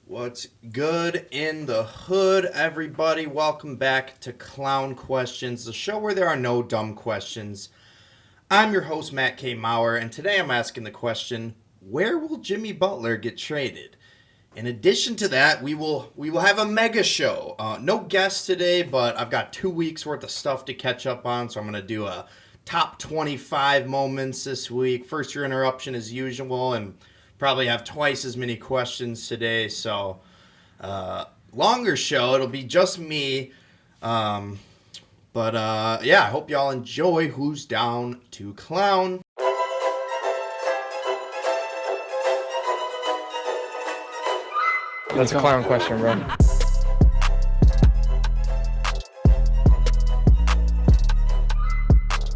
What's good in the hood, everybody? Welcome back to Clown Questions, the show where there are no dumb questions. I'm your host, Matt K. Maurer, and today I'm asking the question, where will Jimmy Butler get traded? In addition to that, we will have a mega show. No guests today, but I've got 2 weeks worth of stuff to catch up on, so I'm going to do a top 25 moments this week. First year interruption as usual, and probably have twice as many questions today. So longer show. It'll be just me. But yeah, I hope y'all enjoy Who's Down to Clown. That's a clown question, bro.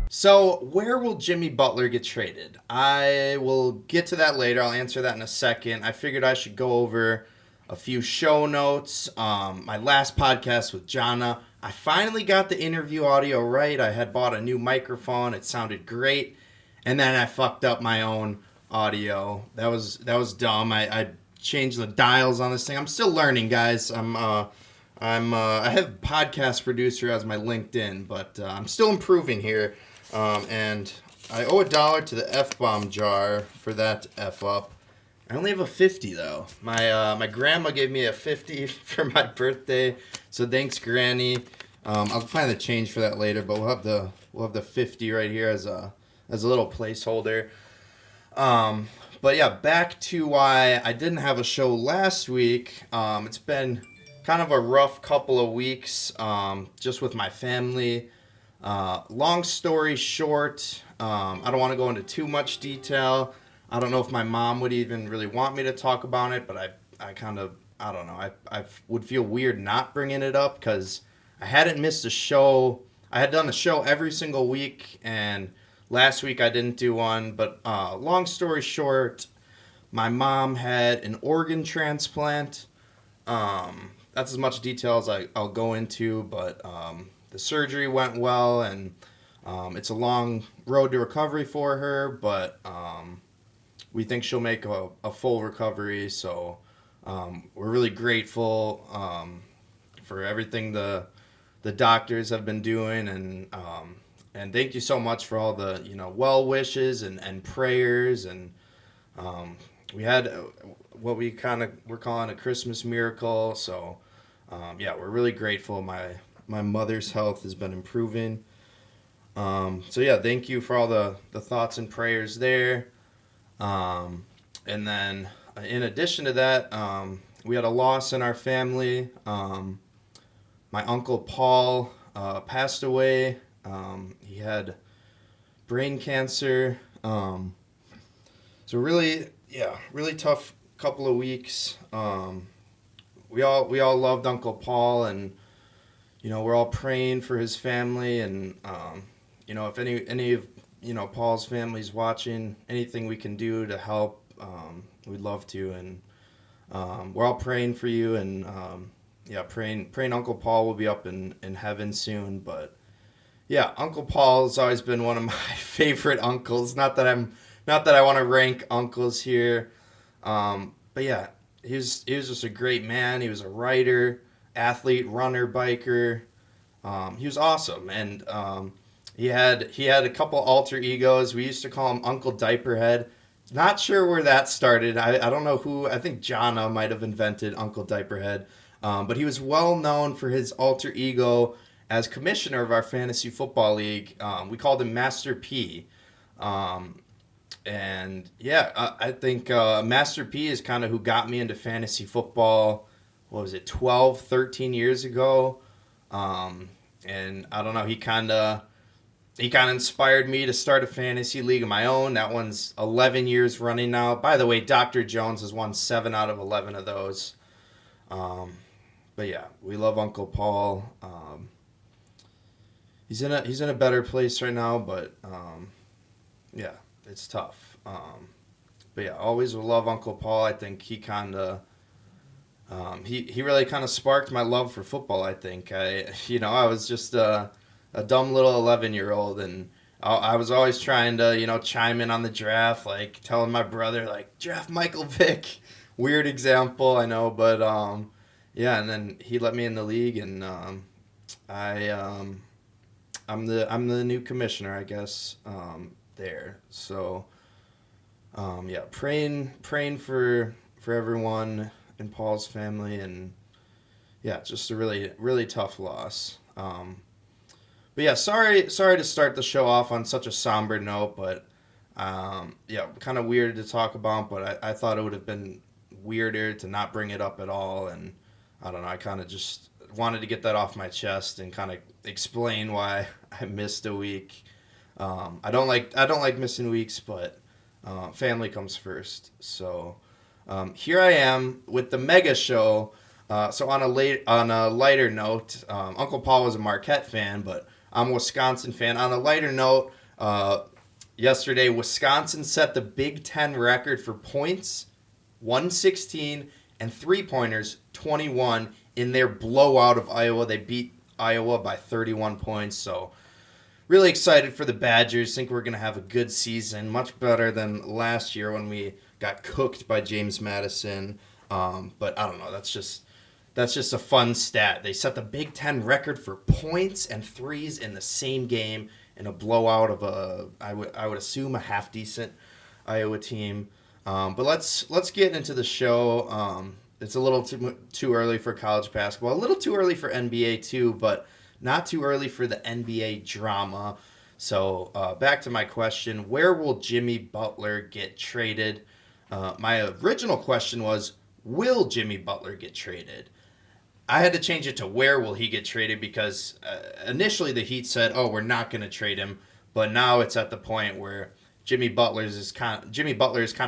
So, where will Jimmy Butler get traded? I will get to that later. I'll answer that in a second. I figured I should go over a few show notes. My last podcast with Jana, I finally got the interview audio right. I had bought a new microphone. It sounded great. And then I fucked up my own audio. That was dumb. I changed the dials on this thing. I'm still learning, guys. I have podcast producer as my LinkedIn, but I'm still improving here. And I owe $1 to the F-bomb jar for that F-up. I only have a 50 though. My grandma gave me a 50 for my birthday, so thanks, Granny. I'll find the change for that later, but we'll have the 50 right here as a little placeholder. But yeah, back to why I didn't have a show last week. It's been kind of a rough couple of weeks, just with my family. Long story short, I don't want to go into too much detail. I don't know if my mom would even really want me to talk about it, but I kind of, I don't know. I would feel weird not bringing it up because I hadn't missed a show. I had done a show every single week, and last week I didn't do one. But long story short, my mom had an organ transplant. That's as much detail as I'll go into, but the surgery went well, and it's a long road to recovery for her, but we think she'll make a full recovery. So we're really grateful for everything the doctors have been doing, and thank you so much for all the well wishes and prayers, and we had what we're calling a Christmas miracle. So yeah, we're really grateful. My mother's health has been improving. So yeah, thank you for all the thoughts and prayers there. And then in addition to that, we had a loss in our family. My uncle Paul passed away. He had brain cancer. So really tough couple of weeks. We all loved Uncle Paul, and we're all praying for his family, and if any of Paul's family's watching, anything we can do to help, we'd love to, and we're all praying for you, and praying Uncle Paul will be up in heaven soon. But yeah, Uncle Paul's always been one of my favorite uncles. Not that I want to rank uncles here, but yeah, he was just a great man. He was a writer, athlete, runner, biker. He was awesome, and he had a couple alter egos. We used to call him Uncle Diaperhead. Not sure where that started. I don't know who. I think Jana might have invented Uncle Diaperhead, but he was well known for his alter ego as commissioner of our fantasy football league. We called him Master P. And yeah, I think Master P is kind of who got me into fantasy football. What was it, 12, 13 years ago? And I don't know, he kind of inspired me to start a fantasy league of my own. That one's 11 years running now. By the way, Dr. Jones has won 7 out of 11 of those. But yeah, we love Uncle Paul. He's in a better place right now, but yeah, it's tough. But yeah, always will love Uncle Paul. I think he kind of he really kind of sparked my love for football. I think I was just a dumb little 11-year-old, and I was always trying to chime in on the draft, like telling my brother like draft Michael Vick, Weird example, I know, but yeah, and then he let me in the league, and I I'm the new commissioner, I guess, there. So yeah, praying for everyone in Paul's family, and yeah, just a really tough loss. But yeah, sorry to start the show off on such a somber note, but yeah, kind of weird to talk about. But I thought it would have been weirder to not bring it up at all, and I don't know. I kind of just wanted to get that off my chest and kind of explain why I missed a week. I don't like missing weeks, but family comes first. So here I am with the mega show. So on a lighter note, Uncle Paul was a Marquette fan, but I'm a Wisconsin fan. On a lighter note, yesterday Wisconsin set the Big Ten record for points, 116, and three-pointers, 21, in their blowout of Iowa. They beat Iowa by 31 points, so really excited for the Badgers. Think we're going to have a good season, much better than last year when we got cooked by James Madison. But I don't know. That's just a fun stat. They set the Big Ten record for points and threes in the same game in a blowout of I would assume a half decent Iowa team. But let's get into the show. It's a little too early for college basketball, a little too early for NBA too, but not too early for the NBA drama. So back to my question: where will Jimmy Butler get traded? My original question was, will Jimmy Butler get traded? I had to change it to where will he get traded because initially the Heat said, "Oh, we're not going to trade him," but now it's at the point where Jimmy Butler is kind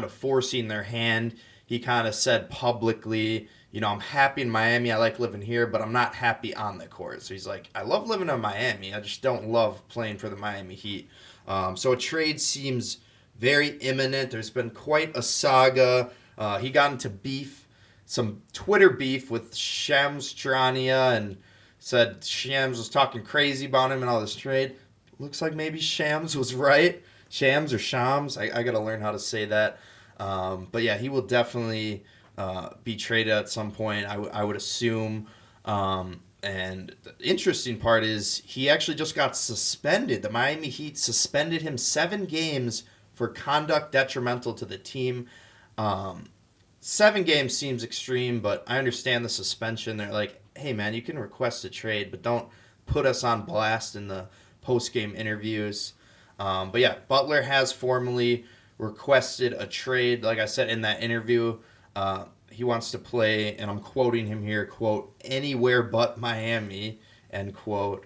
of forcing their hand. He kind of said publicly, I'm happy in Miami. I like living here, but I'm not happy on the court. So he's like, I love living in Miami. I just don't love playing for the Miami Heat. So a trade seems very imminent. There's been quite a saga. He got into some Twitter beef with Shams Charania, and said Shams was talking crazy about him and all this trade. Looks like maybe Shams was right. Shams or Shams. I got to learn how to say that. But yeah, he will definitely be traded at some point, I would assume. And the interesting part is he actually just got suspended. The Miami Heat suspended him 7 games for conduct detrimental to the team. 7 games seems extreme, but I understand the suspension. They're like, hey man, you can request a trade, but don't put us on blast in the post-game interviews. But yeah, Butler has formally requested a trade. Like I said in that interview, he wants to play, and I'm quoting him here, quote, anywhere but Miami, end quote.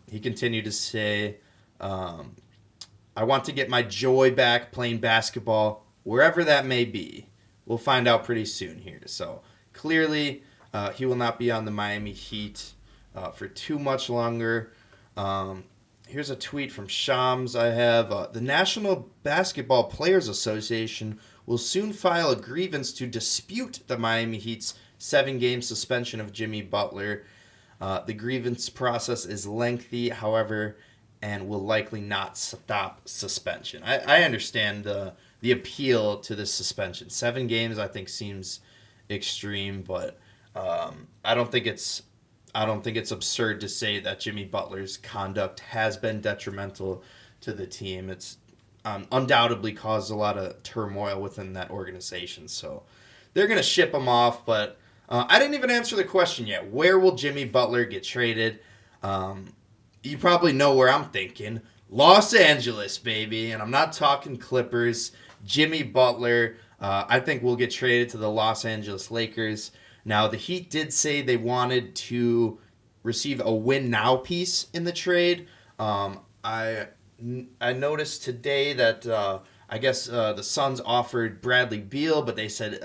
He continued to say, I want to get my joy back playing basketball, wherever that may be. We'll find out pretty soon here. So clearly, he will not be on the Miami Heat for too much longer. Here's a tweet from Shams. I have the National Basketball Players Association will soon file a grievance to dispute the Miami Heat's 7-game suspension of Jimmy Butler. The grievance process is lengthy, however, and will likely not stop suspension. I understand the appeal to this suspension. 7 games, I think, seems extreme, but I don't think it's absurd to say that Jimmy Butler's conduct has been detrimental to the team. It's undoubtedly caused a lot of turmoil within that organization. So they're going to ship him off, but I didn't even answer the question yet. Where will Jimmy Butler get traded? You probably know where I'm thinking. Los Angeles, baby. And I'm not talking Clippers. Jimmy Butler, I think, will get traded to the Los Angeles Lakers. Now, the Heat did say they wanted to receive a win now piece in the trade. I noticed today that I guess the Suns offered Bradley Beal, but they said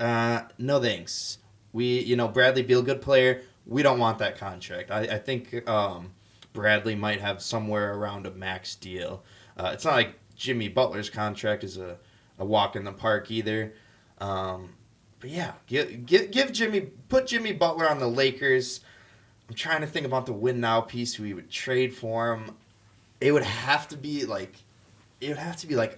no thanks. Bradley Beal, good player. We don't want that contract. I think Bradley might have somewhere around a max deal. It's not like Jimmy Butler's contract is a walk in the park either. But yeah, put Jimmy Butler on the Lakers. I'm trying to think about the win now piece we would trade for him. It would have to be like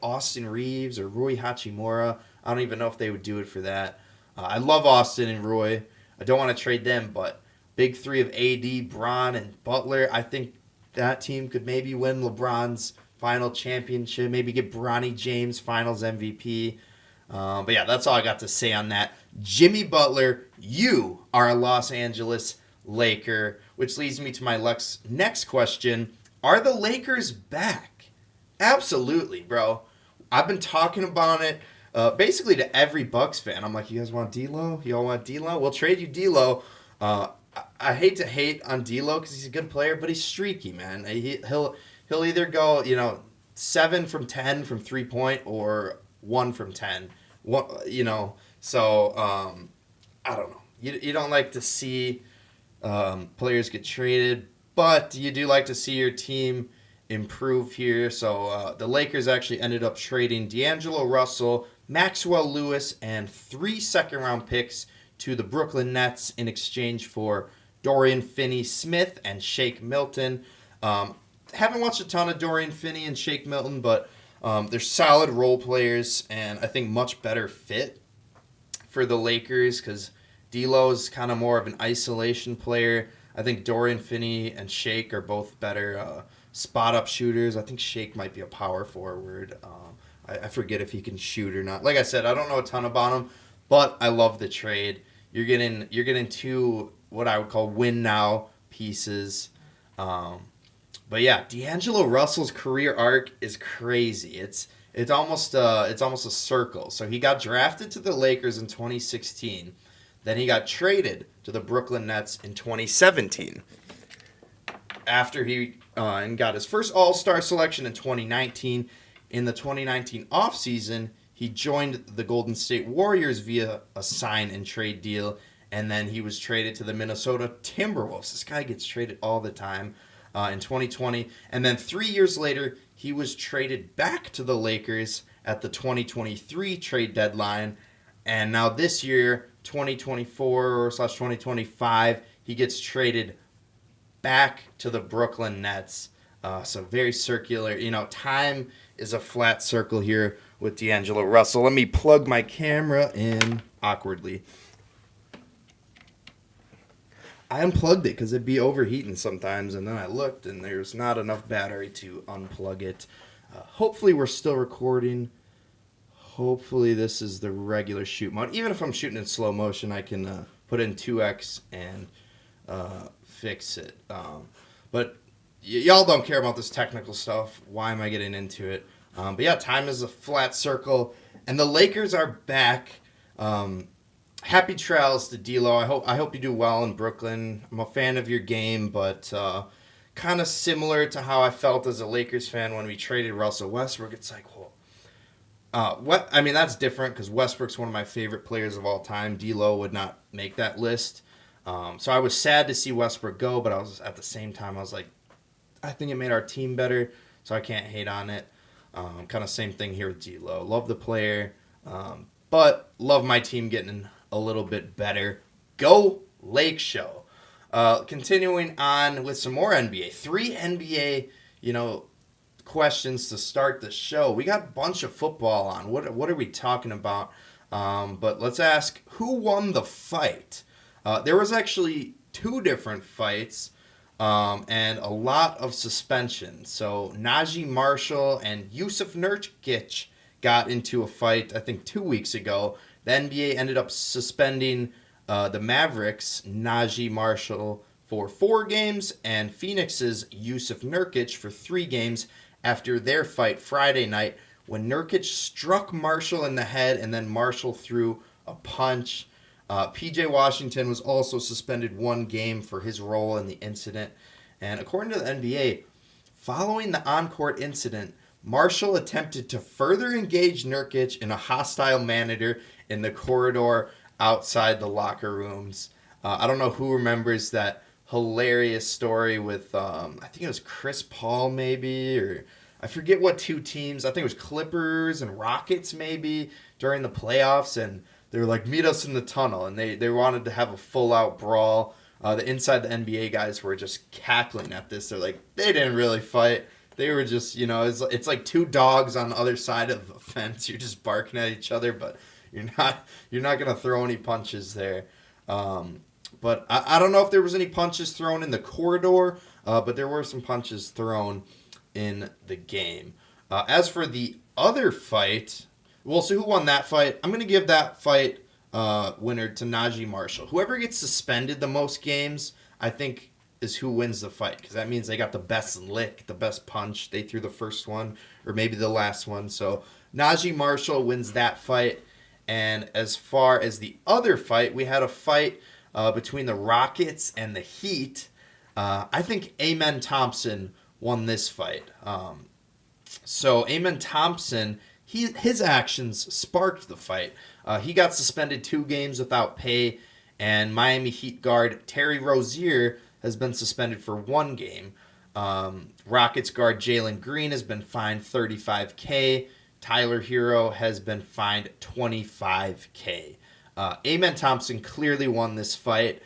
Austin Reeves or Rui Hachimura. I don't even know if they would do it for that. I love Austin and Roy. I don't want to trade them, but big three of AD, Bron, and Butler. I think that team could maybe win LeBron's final championship, maybe get Bronny James Finals MVP. But yeah, that's all I got to say on that. Jimmy Butler, you are a Los Angeles Laker, which leads me to my next question. Are the Lakers back? Absolutely, bro. I've been talking about it basically to every Bucks fan. I'm like, you guys want D'Lo? Y'all want D'Lo? We'll trade you D'Lo. I hate to hate on D'Lo because he's a good player, but he's streaky, man. He'll either go 7 from 10 from 3-point or 1 from 10. So I don't know. You don't like to see players get traded, but you do like to see your team improve here. So the Lakers actually ended up trading D'Angelo Russell, Maxwell Lewis, and 3 second-round picks to the Brooklyn Nets in exchange for Dorian Finney-Smith and Shake Milton. Haven't watched a ton of Dorian Finney and Shake Milton, but they're solid role players and I think much better fit for the Lakers because D'Lo is kind of more of an isolation player. I think Dorian Finney and Shake are both better spot-up shooters. I think Shake might be a power forward. I forget if he can shoot or not. Like I said, I don't know a ton about him, but I love the trade. You're getting 2 what I would call win now pieces. But yeah, D'Angelo Russell's career arc is crazy. It's almost a circle. So he got drafted to the Lakers in 2016. Then he got traded to the Brooklyn Nets in 2017. After he and got his first All-Star selection in 2019. In the 2019 offseason, he joined the Golden State Warriors via a sign and trade deal, and then he was traded to the Minnesota Timberwolves. This guy gets traded all the time in 2020. And then 3 years later, he was traded back to the Lakers at the 2023 trade deadline. And now this year, 2024/2025, he gets traded back to the Brooklyn Nets. So very circular. Time is a flat circle here with D'Angelo Russell. Let me plug my camera in awkwardly. I unplugged it because it'd be overheating sometimes, and then I looked, and there's not enough battery to unplug it. Hopefully we're still recording. Hopefully this is the regular shoot mode. Even if I'm shooting in slow motion, I can put in 2x and fix it. But y'all don't care about this technical stuff. Why am I getting into it? But yeah, time is a flat circle, and the Lakers are back. Happy trails to D'Lo. I hope you do well in Brooklyn. I'm a fan of your game, but kind of similar to how I felt as a Lakers fan when we traded Russell Westbrook. It's like, well, that's different because Westbrook's one of my favorite players of all time. D'Lo would not make that list. So I was sad to see Westbrook go, but at the same time, I was like, I think it made our team better, so I can't hate on it. Kind of same thing here with D'Lo. Love the player, but love my team getting a little bit better. Go Lake Show. Continuing on with some more NBA. 3 NBA, questions to start the show. We got a bunch of football on. What are we talking about? But let's ask, who won the fight? There was actually 2 different fights. And a lot of suspension. So Najee Marshall and Yusuf Nurkic got into a fight, I think 2 weeks ago. The NBA ended up suspending the Mavericks' Najee Marshall for 4 games and Phoenix's Yusuf Nurkic for 3 games after their fight Friday night when Nurkic struck Marshall in the head and then Marshall threw a punch. P.J. Washington was also suspended 1 game for his role in the incident. And according to the NBA, following the on-court incident, Marshall attempted to further engage Nurkic in a hostile manner in the corridor outside the locker rooms. I don't know who remembers that hilarious story with, I think it was Chris Paul maybe, or I forget what 2 teams. I think it was Clippers and Rockets maybe during the playoffs, and they were like, meet us in the tunnel, and they wanted to have a full-out brawl. The inside the NBA guys were just cackling at this. They're like, they didn't really fight. They were just, it's like 2 dogs on the other side of a fence. You're just barking at each other. But You're not gonna throw any punches there. But I don't know if there was any punches thrown in the corridor, but there were some punches thrown in the game. As for the other fight, well, so who won that fight? I'm going to give that fight winner to Najee Marshall. Whoever gets suspended the most games, I think, is who wins the fight, because that means they got the best lick, the best punch. They threw the first one, or maybe the last one. So Najee Marshall wins that fight. And as far as the other fight, we had a fight between the Rockets and the Heat. I think Amen Thompson won this fight. So Amen Thompson, his actions sparked the fight. He got suspended 2 games without pay, and Miami Heat guard Terry Rozier has been suspended for 1 game. Rockets guard Jalen Green has been fined $35K. Tyler Hero has been fined $25K. Amen Thompson clearly won this fight.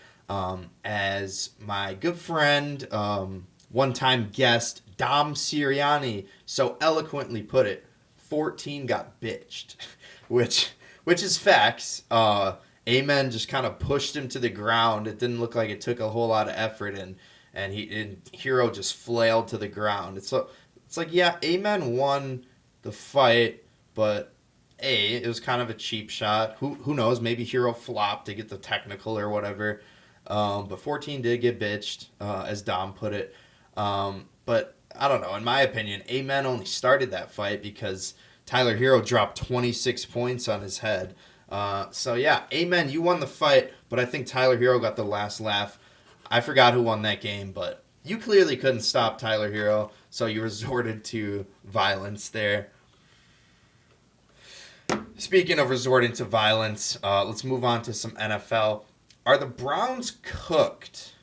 As my good friend, one-time guest, Dom Sirianni so eloquently put it, 14 got bitched, which is facts. Amen just kind of pushed him to the ground. It didn't look like it took a whole lot of effort, and Hero just flailed to the ground. It's like, yeah, Amen won the fight, but it was kind of a cheap shot. Who knows? Maybe Hero flopped to get the technical or whatever. But 14 did get bitched, as Dom put it. But I don't know. In my opinion, Amen only started that fight because Tyler Hero dropped 26 points on his head. So yeah, Amen, you won the fight, but I think Tyler Hero got the last laugh. I forgot who won that game, but you clearly couldn't stop Tyler Hero, so you resorted to violence there. Speaking of resorting to violence, let's move on to some NFL. Are the Browns cooked?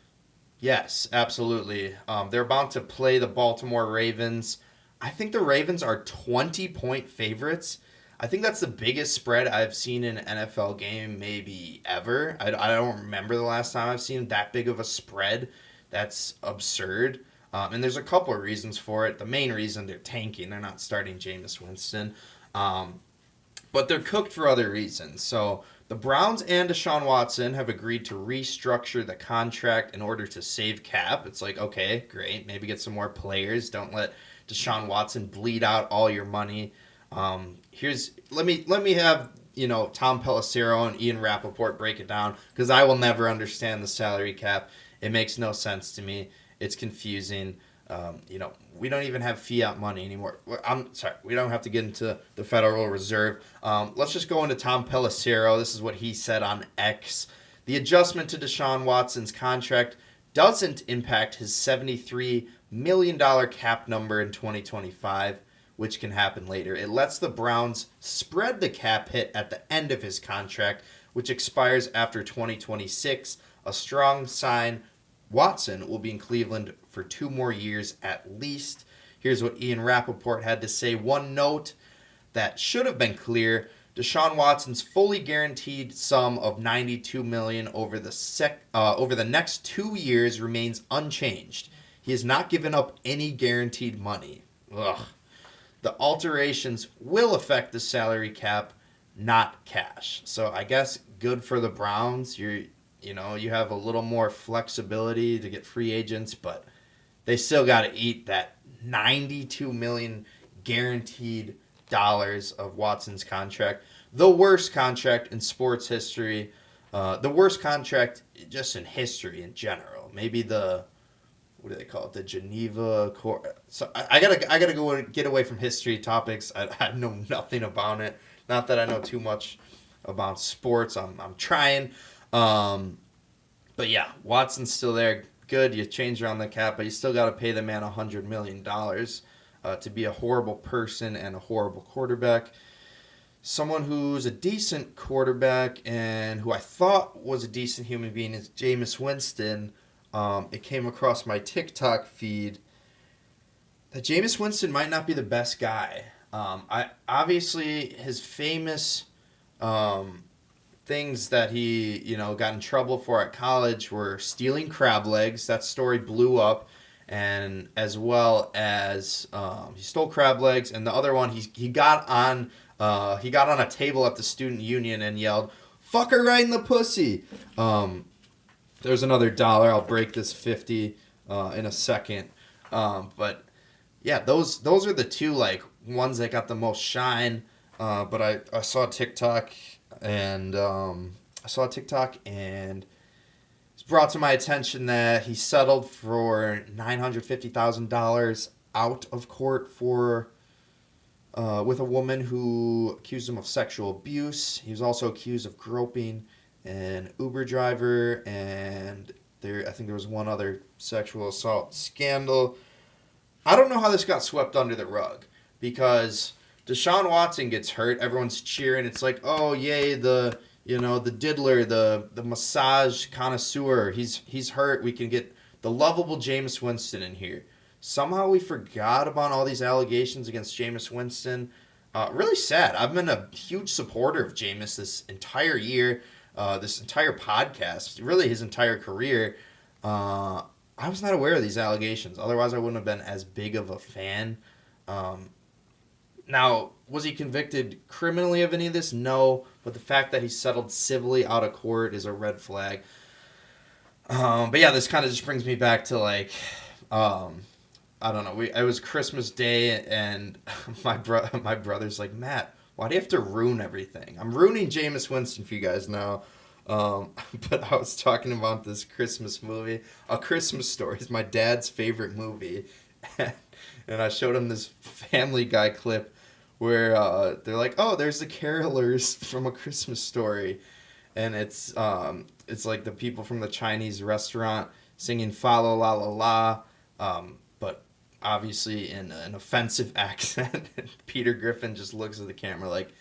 Yes, absolutely. They're about to play the Baltimore Ravens. I think the Ravens are 20-point favorites. I think that's the biggest spread I've seen in an NFL game maybe ever. I don't remember the last time I've seen that big of a spread. That's absurd. And there's a couple of reasons for it. The main reason, they're tanking. They're not starting Jameis Winston. But they're cooked for other reasons. So the Browns and Deshaun Watson have agreed to restructure the contract in order to save cap. It's like, okay, great. Maybe get some more players. Don't let Deshaun Watson bleed out all your money. Let me have Tom Pelissero and Ian Rappaport break it down, because I will never understand the salary cap. It makes no sense to me. It's confusing. We don't even have fiat money anymore. I'm sorry, we don't have to get into the Federal Reserve. Let's just go into Tom Pelissero. This is what he said on X. The adjustment to Deshaun Watson's contract doesn't impact his $73 million cap number in 2025, which can happen later. It lets the Browns spread the cap hit at the end of his contract, which expires after 2026. A strong sign. Watson will be in Cleveland for 2 more years at least. Here's what Ian Rappaport had to say. One note that should have been clear: Deshaun Watson's fully guaranteed sum of $92 million over the next 2 years remains unchanged. He has not given up any guaranteed money. Ugh. The alterations will affect the salary cap, not cash. So I guess good for the Browns. You have a little more flexibility to get free agents, but they still got to eat that $92 million guaranteed dollars of Watson's contract. The worst contract in sports history. The worst contract just in history in general. Maybe what do they call it? The Geneva Court. So I gotta go get away from history topics. I know nothing about it. Not that I know too much about sports. I'm trying. But yeah, Watson's still there. Good, you change around the cap, but you still got to pay the man $100 million to be a horrible person and a horrible quarterback. Someone who's a decent quarterback and who I thought was a decent human being is Jameis Winston. It came across my TikTok feed that Jameis Winston might not be the best guy. Obviously his famous things that he got in trouble for at college were stealing crab legs. That story blew up, and as well as he stole crab legs, and the other one he got on He got on a table at the student union and yelled, "Fuck her right in the pussy." There's another $1. I'll break this 50 in a second. But yeah, those are the two like ones that got the most shine. But I saw TikTok and it's brought to my attention that he settled for $950,000 out of court for with a woman who accused him of sexual abuse. He was also accused of groping an Uber driver, and I think there was one other sexual assault scandal. I don't know how this got swept under the rug because Deshaun Watson gets hurt. Everyone's cheering. It's like, oh yay, the diddler, the massage connoisseur. He's hurt. We can get the lovable Jameis Winston in here. Somehow we forgot about all these allegations against Jameis Winston. Really sad. I've been a huge supporter of Jameis this entire year, this entire podcast, really his entire career. I was not aware of these allegations. Otherwise, I wouldn't have been as big of a fan. Now, was he convicted criminally of any of this? No. But the fact that he settled civilly out of court is a red flag. But yeah, this kind of just brings me back to like, I don't know. It was Christmas Day, and my brother's like, Matt, why do you have to ruin everything? I'm ruining Jameis Winston for you guys now. But I was talking about this Christmas movie. A Christmas Story is my dad's favorite movie. And I showed him this Family Guy clip where they're like, oh, there's the carolers from A Christmas Story. And it's like the people from the Chinese restaurant singing Fa La La La La, but obviously in an offensive accent. And Peter Griffin just looks at the camera like,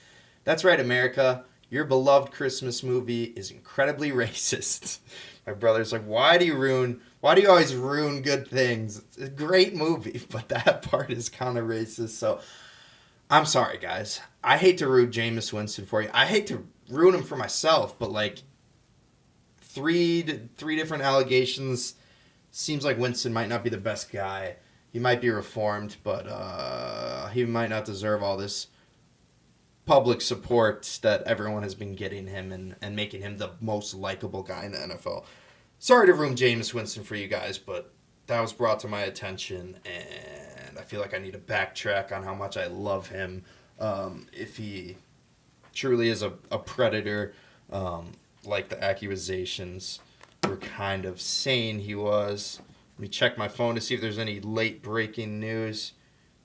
that's right, America. Your beloved Christmas movie is incredibly racist. My brother's like, why do you always ruin good things? It's a great movie, but that part is kind of racist. So I'm sorry, guys. I hate to ruin Jameis Winston for you. I hate to ruin him for myself, but like three different allegations. Seems like Winston might not be the best guy. He might be reformed, but he might not deserve all this public support that everyone has been getting him and making him the most likable guy in the NFL. Sorry to ruin Jameis Winston for you guys, but that was brought to my attention, and I feel like I need to backtrack on how much I love him. If he truly is a predator, like the accusations were kind of saying he was. Let me check my phone to see if there's any late breaking news.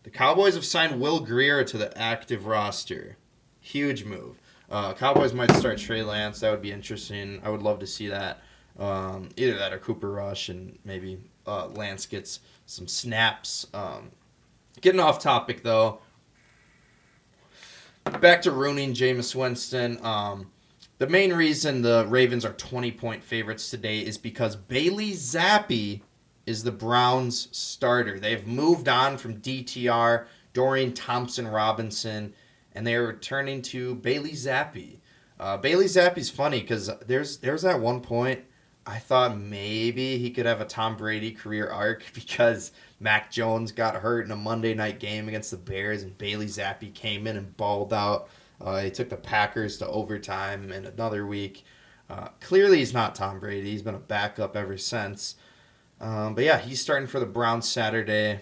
The Cowboys have signed Will Grier to the active roster. Huge move. Cowboys might start Trey Lance. That would be interesting. I would love to see that. Either that or Cooper Rush, and maybe Lance gets some snaps. Getting off topic, though. Back to ruining Jameis Winston. The main reason the Ravens are 20-point favorites today is because Bailey Zappi is the Browns' starter. They've moved on from DTR, Dorian Thompson-Robinson, and they are returning to Bailey Zappi. Bailey Zappi's funny because there's that one point I thought maybe he could have a Tom Brady career arc because Mac Jones got hurt in a Monday night game against the Bears, and Bailey Zappi came in and balled out. He took the Packers to overtime in another week. Clearly he's not Tom Brady. He's been a backup ever since. But yeah, he's starting for the Browns Saturday.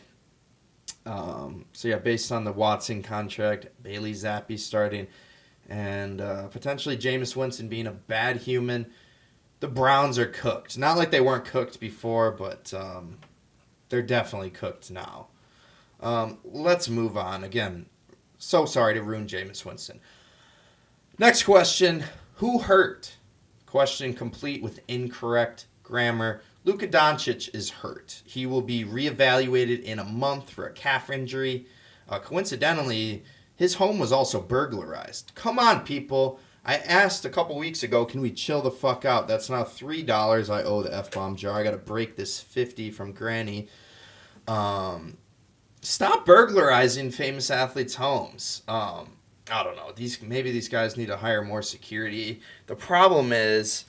So yeah, based on the Watson contract, Bailey Zappi starting, and potentially Jameis Winston being a bad human, the Browns are cooked. Not like they weren't cooked before, but they're definitely cooked now. Let's move on. Again, so sorry to ruin Jameis Winston. Next question, who hurt? Question complete with incorrect grammar. Luka Doncic is hurt. He will be reevaluated in a month for a calf injury. Coincidentally, his home was also burglarized. Come on, people. I asked a couple weeks ago, can we chill the fuck out? That's now $3 I owe the F-bomb jar. I got to break this 50 from Granny. Stop burglarizing famous athletes' homes. I don't know. Maybe these guys need to hire more security. The problem is,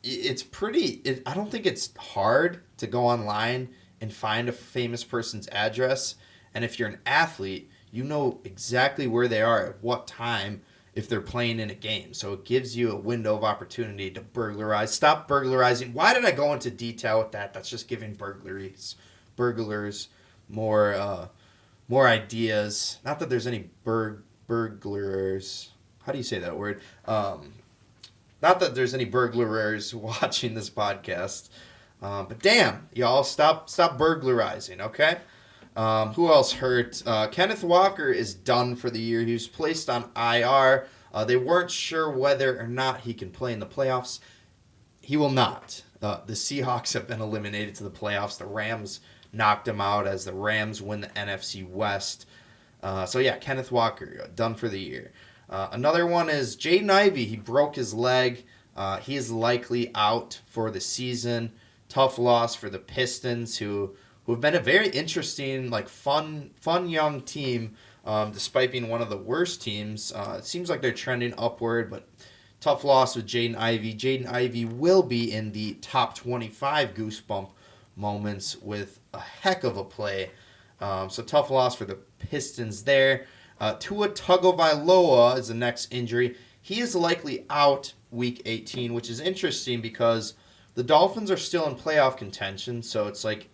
it's pretty. I don't think it's hard to go online and find a famous person's address. And if you're an athlete, you know exactly where they are at what time if they're playing in a game. So it gives you a window of opportunity to burglarize. Stop burglarizing. Why did I go into detail with that? That's just giving burglars more ideas. Not that there's any burglars. How do you say that word? Not that there's any burglars watching this podcast. But damn, y'all, stop burglarizing, okay? Who else hurt? Kenneth Walker is done for the year. He was placed on IR. They weren't sure whether or not he can play in the playoffs. He will not. The Seahawks have been eliminated to the playoffs. The Rams knocked him out as the Rams win the NFC West. So yeah, Kenneth Walker, done for the year. Another one is Jaden Ivey. He broke his leg. He is likely out for the season. Tough loss for the Pistons, who have been a very interesting, fun young team, despite being one of the worst teams. It seems like they're trending upward, but tough loss with Jaden Ivey. Jaden Ivey will be in the top 25 Goosebump moments with a heck of a play. So tough loss for the Pistons there. Tua Tagovailoa is the next injury. He is likely out week 18, which is interesting because the Dolphins are still in playoff contention. So it's like,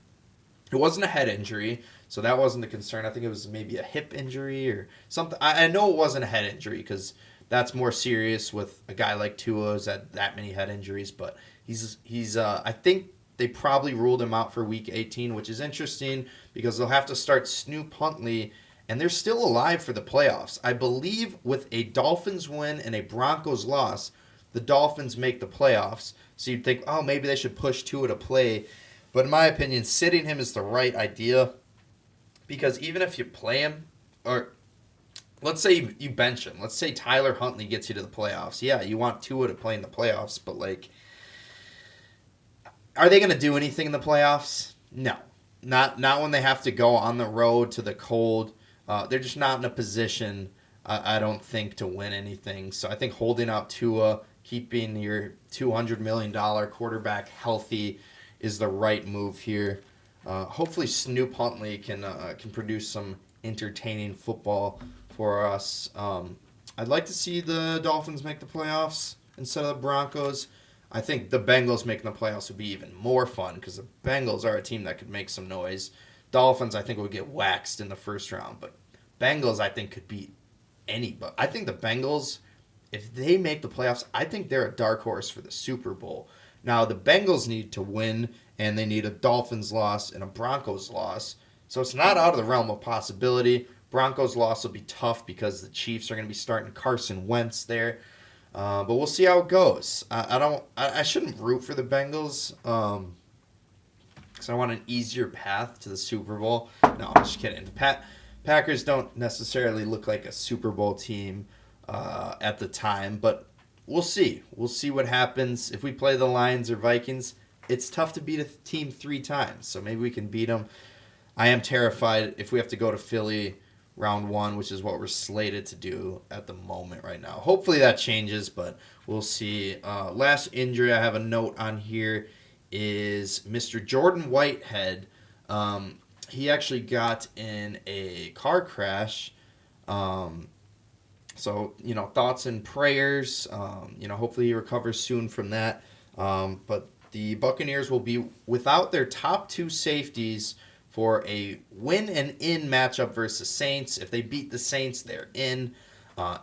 it wasn't a head injury, so that wasn't a concern. I think it was maybe a hip injury or something. I know it wasn't a head injury because that's more serious with a guy like Tua who's had that many head injuries. But he's I think they probably ruled him out for week 18, which is interesting because they'll have to start Snoop Huntley, and they're still alive for the playoffs. I believe with a Dolphins win and a Broncos loss, the Dolphins make the playoffs. So you'd think, oh, maybe they should push Tua to play. But in my opinion, sitting him is the right idea because even if you play him, or let's say you bench him. Let's say Tyler Huntley gets you to the playoffs. Yeah, you want Tua to play in the playoffs, but are they going to do anything in the playoffs? No. Not when they have to go on the road to the cold. They're just not in a position, I don't think, to win anything. So I think holding out Tua, keeping your $200 million quarterback healthy is the right move here. Hopefully Snoop Huntley can produce some entertaining football for us. I'd like to see the Dolphins make the playoffs instead of the Broncos. I think the Bengals making the playoffs would be even more fun because the Bengals are a team that could make some noise. Dolphins, I think, would get waxed in the first round, but Bengals, I think, could beat anybody. I think the Bengals, if they make the playoffs, I think they're a dark horse for the Super Bowl. Now, the Bengals need to win, and they need a Dolphins loss and a Broncos loss. So it's not out of the realm of possibility. Broncos loss will be tough because the Chiefs are going to be starting Carson Wentz there. But we'll see how it goes. I shouldn't root for the Bengals because I want an easier path to the Super Bowl. No, I'm just kidding. The Packers don't necessarily look like a Super Bowl team at the time, but we'll see. We'll see what happens. If we play the Lions or Vikings, it's tough to beat a team 3 times, so maybe we can beat them. I am terrified if we have to go to Philly round 1, which is what we're slated to do at the moment right now. Hopefully that changes, but we'll see. Last injury I have a note on here is Mr. Jordan Whitehead. He actually got in a car crash. So, thoughts and prayers. Hopefully he recovers soon from that. But the Buccaneers will be without their top 2 safeties for a win-and-in matchup versus Saints. If they beat the Saints, they're in.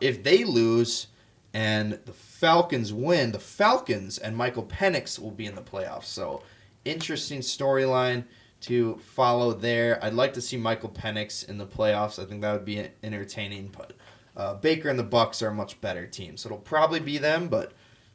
If they lose and the Falcons win, the Falcons and Michael Penix will be in the playoffs. So, interesting storyline to follow there. I'd like to see Michael Penix in the playoffs. I think that would be entertaining. But Baker and the Bucs are a much better team. So, it'll probably be them, but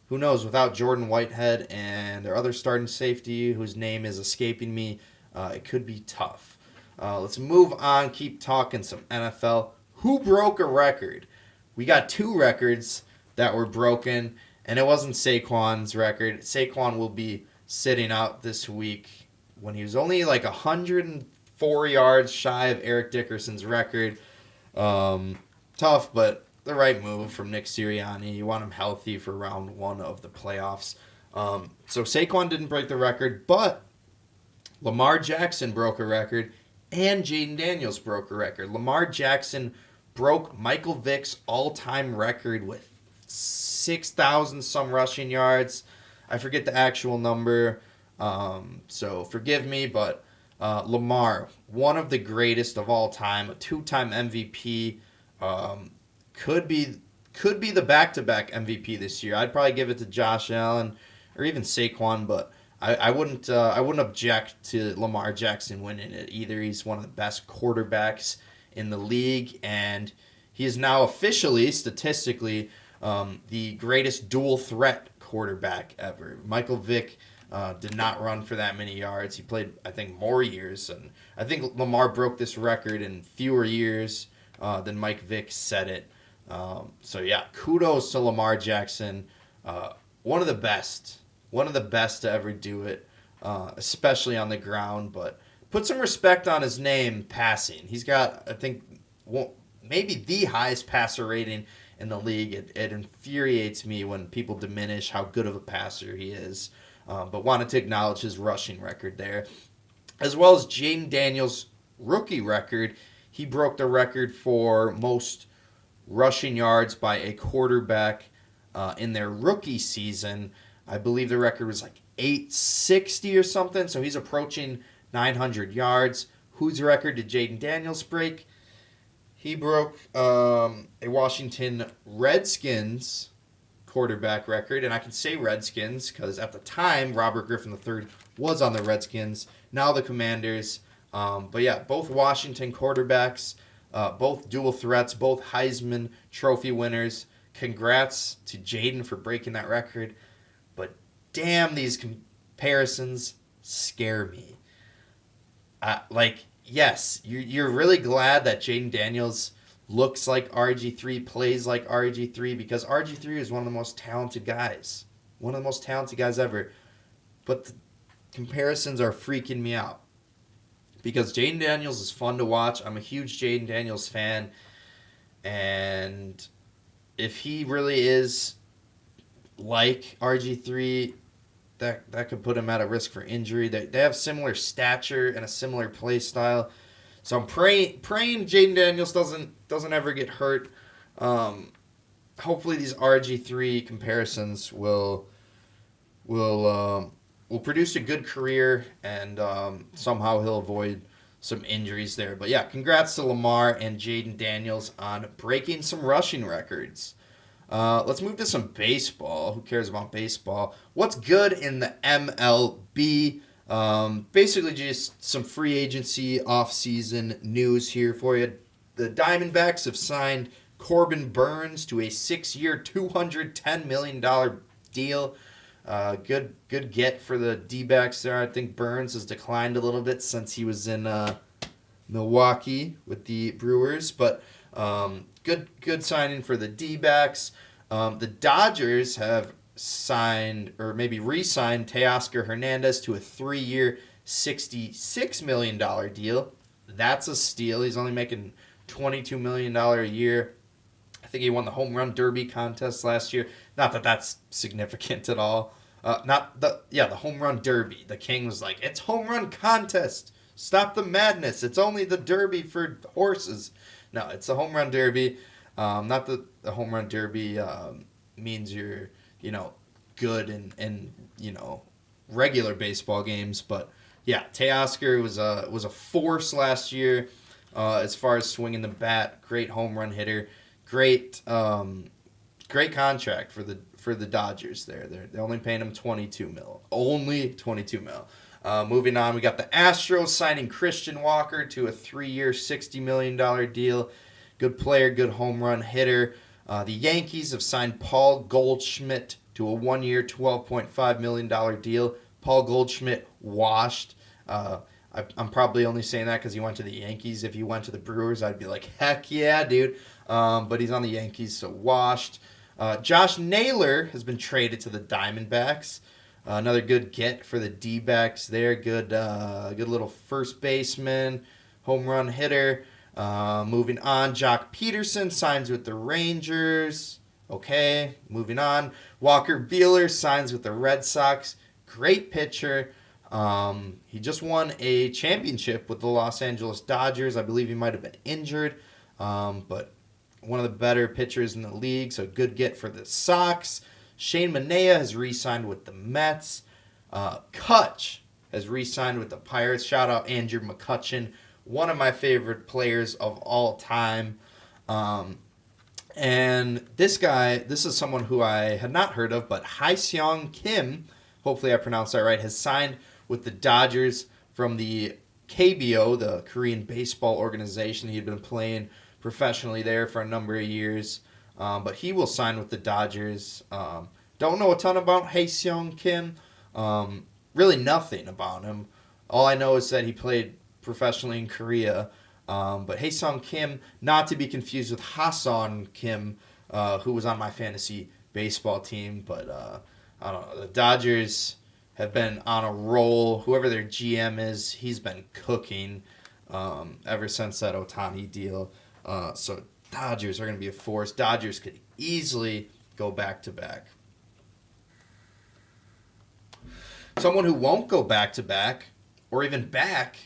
who knows? Without Jordan Whitehead and their other starting safety, whose name is escaping me, it could be tough. Let's move on. Keep talking some NFL. Who broke a record? We got 2 records that were broken, and it wasn't Saquon's record. Saquon will be sitting out this week when he was only 104 yards shy of Eric Dickerson's record. Tough, but the right move from Nick Sirianni. You want him healthy for round 1 of the playoffs. So Saquon didn't break the record, but Lamar Jackson broke a record. and Jaden Daniels broke a record. Lamar Jackson broke Michael Vick's all-time record with 6,000 some rushing yards. I forget the actual number, so forgive me, but Lamar, one of the greatest of all time, a two-time MVP, um, could be the back-to-back MVP this year. I'd probably give it to Josh Allen or even Saquon, but I wouldn't object to Lamar Jackson winning it either. He's one of the best quarterbacks in the league, and he is now officially, statistically, the greatest dual threat quarterback ever. Michael Vick did not run for that many yards. He played, I think, more years, and I think Lamar broke this record in fewer years than Mike Vick set it. So yeah, kudos to Lamar Jackson, one of the best to ever do it, especially on the ground. But put some respect on his name passing. He's got, I think, maybe the highest passer rating in the league. It infuriates me when people diminish how good of a passer he is. But wanted to acknowledge his rushing record there, as well as Jaden Daniels' rookie record. He broke the record for most rushing yards by a quarterback in their rookie season. I believe the record was like 860 or something, so he's approaching 900 yards. Whose record did Jaden Daniels break? He broke a Washington Redskins quarterback record, and I can say Redskins because at the time Robert Griffin III was on the Redskins, now the Commanders. But yeah, both Washington quarterbacks, both dual threats, both Heisman Trophy winners. Congrats to Jaden for breaking that record. But damn, these comparisons scare me. Yes, you're really glad that Jaden Daniels looks like RG3, plays like RG3, because RG3 is one of the most talented guys. One of the most talented guys ever. But the comparisons are freaking me out. Because Jaden Daniels is fun to watch. I'm a huge Jaden Daniels fan. And if he really is like RG3, that could put him at a risk for injury. They have similar stature and a similar play style. So I'm praying Jaden Daniels doesn't ever get hurt. Hopefully these RG3 comparisons will produce a good career, and somehow he'll avoid some injuries there. But yeah, congrats to Lamar and Jaden Daniels on breaking some rushing records. Let's move to some baseball. Who cares about baseball? What's good in the MLB? Basically just some free agency off-season news here for you. The Diamondbacks have signed Corbin Burnes to a 6-year, $210 million deal. Good get for the D-backs there. I think Burnes has declined a little bit since he was in Milwaukee with the Brewers, but good signing for the D-backs. The Dodgers have signed, or maybe re-signed, Teoscar Hernandez to a 3-year, $66 million deal. That's a steal. He's only making $22 million a year. I think he won the home run derby contest last year. Not that that's significant at all. The home run derby. The King was like, it's home run contest. Stop the madness. It's only the derby for horses. No, it's a home run derby. Not that the home run derby means you're, good in regular baseball games, but yeah, Teoscar was a force last year as far as swinging the bat. Great home run hitter. Great contract for the Dodgers there. They're only paying him $22 million. Only $22 million. Moving on, we got the Astros signing Christian Walker to a 3-year, $60 million deal. Good player, good home run hitter. The Yankees have signed Paul Goldschmidt to a 1-year, $12.5 million deal. Paul Goldschmidt washed. I'm probably only saying that because he went to the Yankees. If he went to the Brewers, I'd be like, heck yeah, dude. But he's on the Yankees, so washed. Josh Naylor has been traded to the Diamondbacks. Another good get for the D-backs there. Good little first baseman, home run hitter. Moving on, Jock Peterson signs with the Rangers. Okay, moving on. Walker Buehler signs with the Red Sox. Great pitcher. He just won a championship with the Los Angeles Dodgers. I believe he might have been injured, but one of the better pitchers in the league, so good get for the Sox. Shane Manea has re-signed with the Mets. Kutch has re-signed with the Pirates. Shout out Andrew McCutchen, one of my favorite players of all time. And this is someone who I had not heard of, but Hae-Seong Kim, hopefully I pronounced that right, has signed with the Dodgers from the KBO, the Korean baseball organization. He had been playing professionally there for a number of years, but he will sign with the Dodgers. Don't know a ton about Hae-Seong Kim. Really nothing about him. All I know is that he played professionally in Korea. But Hae-Seong Kim, not to be confused with Ha-Seong Kim, who was on my fantasy baseball team. But I don't know. The Dodgers have been on a roll. Whoever their GM is, he's been cooking ever since that Ohtani deal. So Dodgers are going to be a force. Dodgers could easily go back-to-back. Someone who won't go back-to-back, or even back,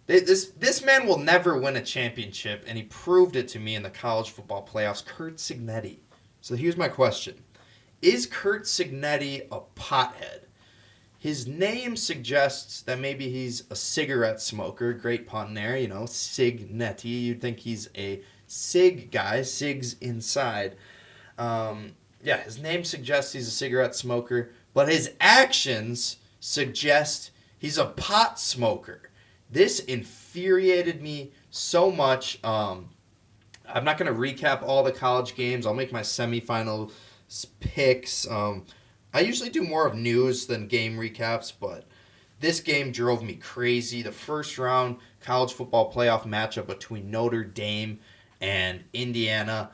this man will never win a championship, and he proved it to me in the college football playoffs, Curt Cignetti. So here's my question. Is Curt Cignetti a pothead? His name suggests that maybe he's a cigarette smoker. Great pun there, Cignetti. You'd think he's a cig guy, cigs inside. His name suggests he's a cigarette smoker, but his actions suggest he's a pot smoker. This infuriated me so much. I'm not going to recap all the college games. I'll make my semifinal picks. I usually do more of news than game recaps, but this game drove me crazy. The first round college football playoff matchup between Notre Dame and Indiana.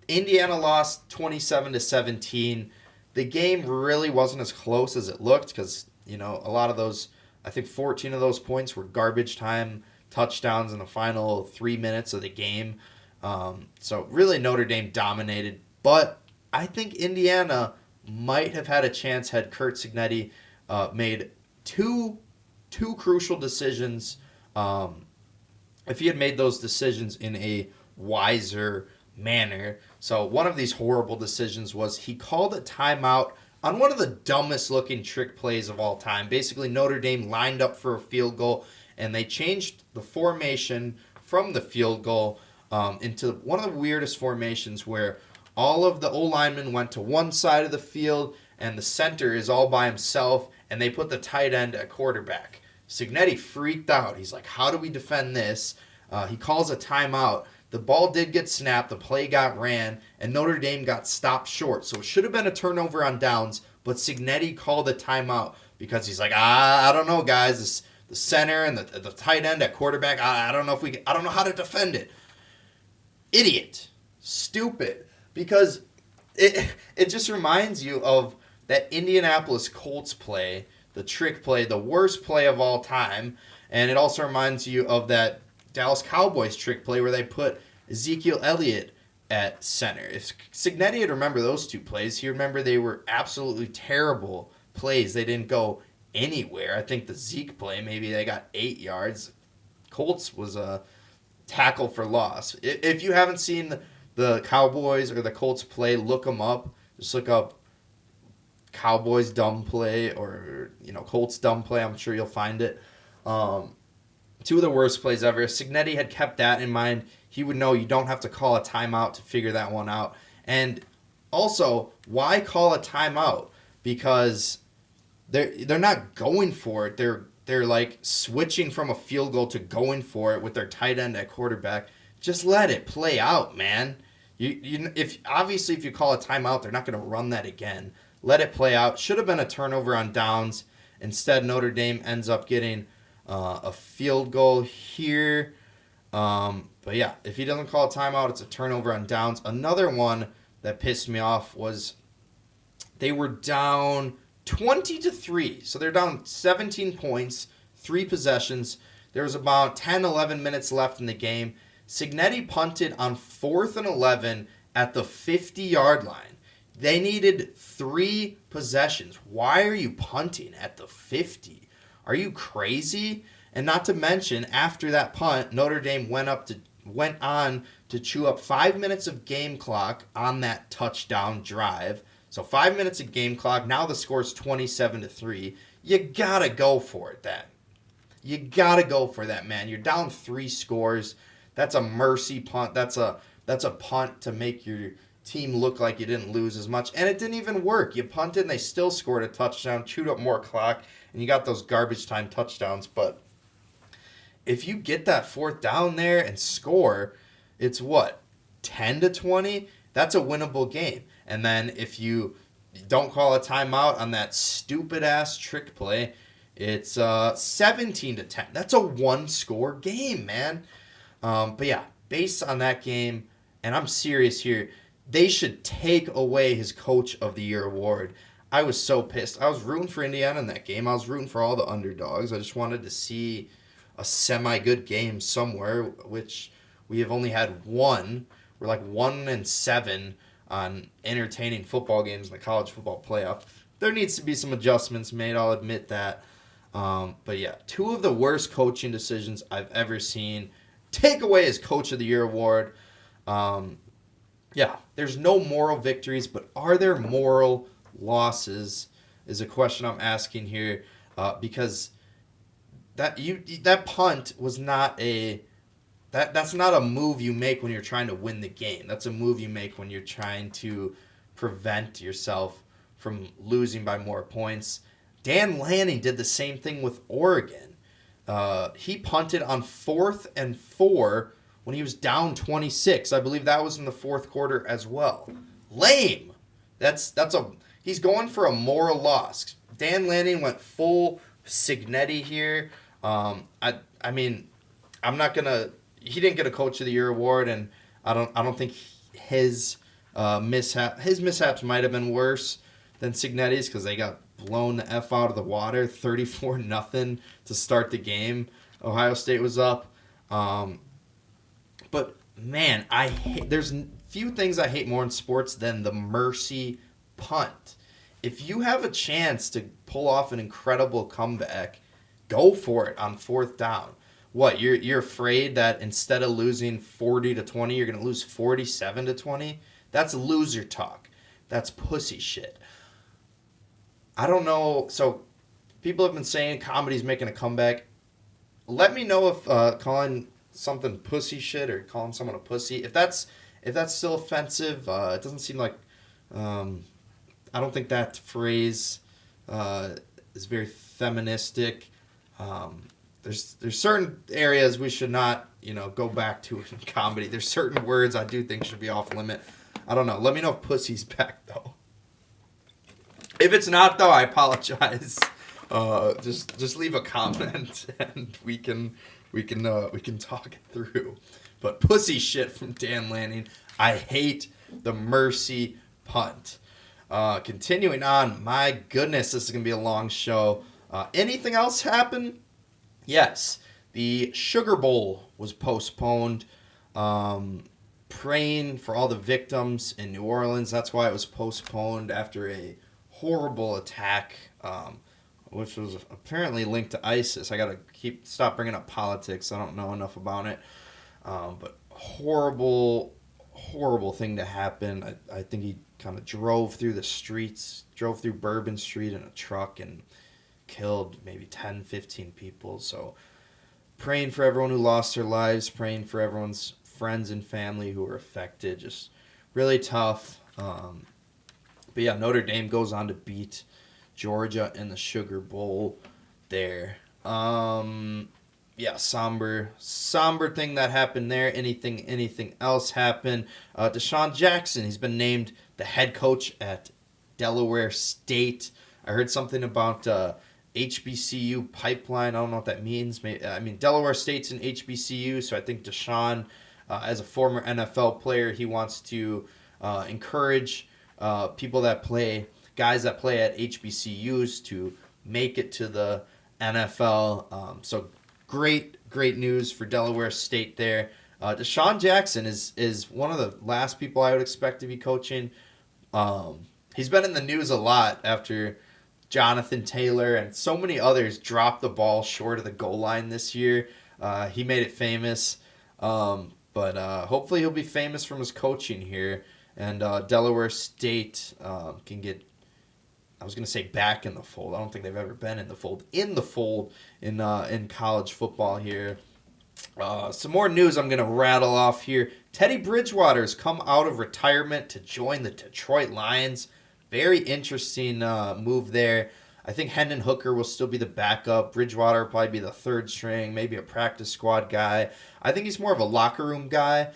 Indiana lost 27-17. The game really wasn't as close as it looked because, a lot of those, I think 14 of those points were garbage time touchdowns in the final 3 minutes of the game. So really Notre Dame dominated, but I think Indiana might have had a chance had Curt Cignetti made two crucial decisions. If he had made those decisions in a wiser manner. So one of these horrible decisions was he called a timeout on one of the dumbest looking trick plays of all time. Basically, Notre Dame lined up for a field goal, and they changed the formation from the field goal into one of the weirdest formations where all of the O-linemen went to one side of the field, and the center is all by himself, and they put the tight end at quarterback. Cignetti freaked out. He's like, how do we defend this? He calls a timeout. The ball did get snapped, the play got ran, and Notre Dame got stopped short. So it should have been a turnover on downs, but Cignetti called a timeout because he's like, I don't know, guys. The center and the tight end at quarterback, I don't know I don't know how to defend it. Idiot. Stupid. Because it just reminds you of that Indianapolis Colts play, the trick play, the worst play of all time, and it also reminds you of that Dallas Cowboys trick play where they put Ezekiel Elliott at center. If Cignetti had remembered those two plays, he'd remember they were absolutely terrible plays. They didn't go anywhere. I think the Zeke play, maybe they got 8 yards. Colts was a tackle for loss. If you haven't seen the Cowboys or the Colts play, look them up. Just look up Cowboys dumb play or Colts dumb play. I'm sure you'll find it. Two of the worst plays ever. If Cignetti had kept that in mind, he would know you don't have to call a timeout to figure that one out. And also, why call a timeout? Because they're not going for it. They're like switching from a field goal to going for it with their tight end at quarterback. Just let it play out, man. If you call a timeout, they're not going to run that again. Let it play out. Should have been a turnover on downs. Instead, Notre Dame ends up getting a field goal here. But yeah, if he doesn't call a timeout, it's a turnover on downs. Another one that pissed me off was they were down 20-3. So they're down 17 points, 3 possessions. There was about 10, 11 minutes left in the game. Cignetti punted on 4th and 11 at the 50-yard line. They needed 3 possessions. Why are you punting at the 50? Are you crazy? And not to mention, after that punt, Notre Dame went on to chew up 5 minutes of game clock on that touchdown drive. So 5 minutes of game clock. Now the score's 27-3. You gotta go for it then. You gotta go for that, man. You're down 3 scores. That's a mercy punt. That's a punt to make your team look like you didn't lose as much. And it didn't even work. You punted and they still scored a touchdown, chewed up more clock, and you got those garbage time touchdowns. But if you get that 4th down there and score, it's what? 10-20? That's a winnable game. And then if you don't call a timeout on that stupid-ass trick play, it's 17-10. That's a 1-score game, man. But yeah, based on that game, and I'm serious here, they should take away his Coach of the Year award. I was so pissed. I was rooting for Indiana in that game. I was rooting for all the underdogs. I just wanted to see a semi-good game somewhere, which we have only had one. We're like 1-7 on entertaining football games in the college football playoff. There needs to be some adjustments made, I'll admit that. But yeah, 2 of the worst coaching decisions I've ever seen. Take away his Coach of the Year award. Yeah, there's no moral victories, but are there moral losses is a question I'm asking here, because that punt was not that's not a move you make when you're trying to win the game. That's a move you make when you're trying to prevent yourself from losing by more points. Dan Lanning did the same thing with Oregon. He punted on 4th and 4 when he was down 26. I believe that was in the 4th quarter as well. Lame. He's going for a moral loss. Dan Lanning went full Cignetti here. I mean, I'm not gonna. He didn't get a Coach of the Year award, and I don't think his mishaps might have been worse than Cignetti's because they got blown the F out of the water, 34-0 to start the game. Ohio State was up. But man, there's few things I hate more in sports than the mercy punt. If you have a chance to pull off an incredible comeback, go for it on 4th down. What, you're afraid that instead of losing 40-20, you're going to lose 47-20? That's loser talk. That's pussy shit. I don't know. So people have been saying comedy's making a comeback. Let me know if calling something pussy shit or calling someone a pussy, if that's still offensive. It doesn't seem like I don't think that phrase is very feministic. There's certain areas we should not, go back to in comedy. There's certain words I do think should be off limit. I don't know. Let me know if pussy's back though. If it's not though, I apologize. Just leave a comment and we can talk it through. But pussy shit from Dan Lanning. I hate the mercy punt. Continuing on, my goodness, this is gonna be a long show. Anything else happen? Yes, the Sugar Bowl was postponed. Praying for all the victims in New Orleans. That's why it was postponed after a horrible attack, which was apparently linked to ISIS. I gotta stop bringing up politics. I don't know enough about it, but horrible thing to happen. I think he kind of drove through Bourbon Street in a truck and killed maybe 10, 15 people. So praying for everyone who lost their lives, praying for everyone's friends and family who were affected. Just really tough. But yeah, Notre Dame goes on to beat Georgia in the Sugar Bowl there. Yeah, somber thing that happened there. Anything else happen? Deshaun Jackson, he's been named the head coach at Delaware State. I heard something about HBCU pipeline. I don't know what that means. Delaware State's an HBCU, so I think Deshaun, as a former NFL player, he wants to encourage guys that play at HBCUs to make it to the NFL. So great news for Delaware State there. Deshaun Jackson is one of the last people I would expect to be coaching. He's been in the news a lot after Jonathan Taylor and so many others dropped the ball short of the goal line this year. He made it famous. But hopefully he'll be famous from his coaching here. And Delaware State can get, I was going to say back in the fold. I don't think they've ever been in the fold. In the fold in college football here. Some more news I'm going to rattle off here. Teddy Bridgewater's come out of retirement to join the Detroit Lions. Very interesting move there. I think Hendon Hooker will still be the backup. Bridgewater will probably be the third string, maybe a practice squad guy. I think he's more of a locker room guy.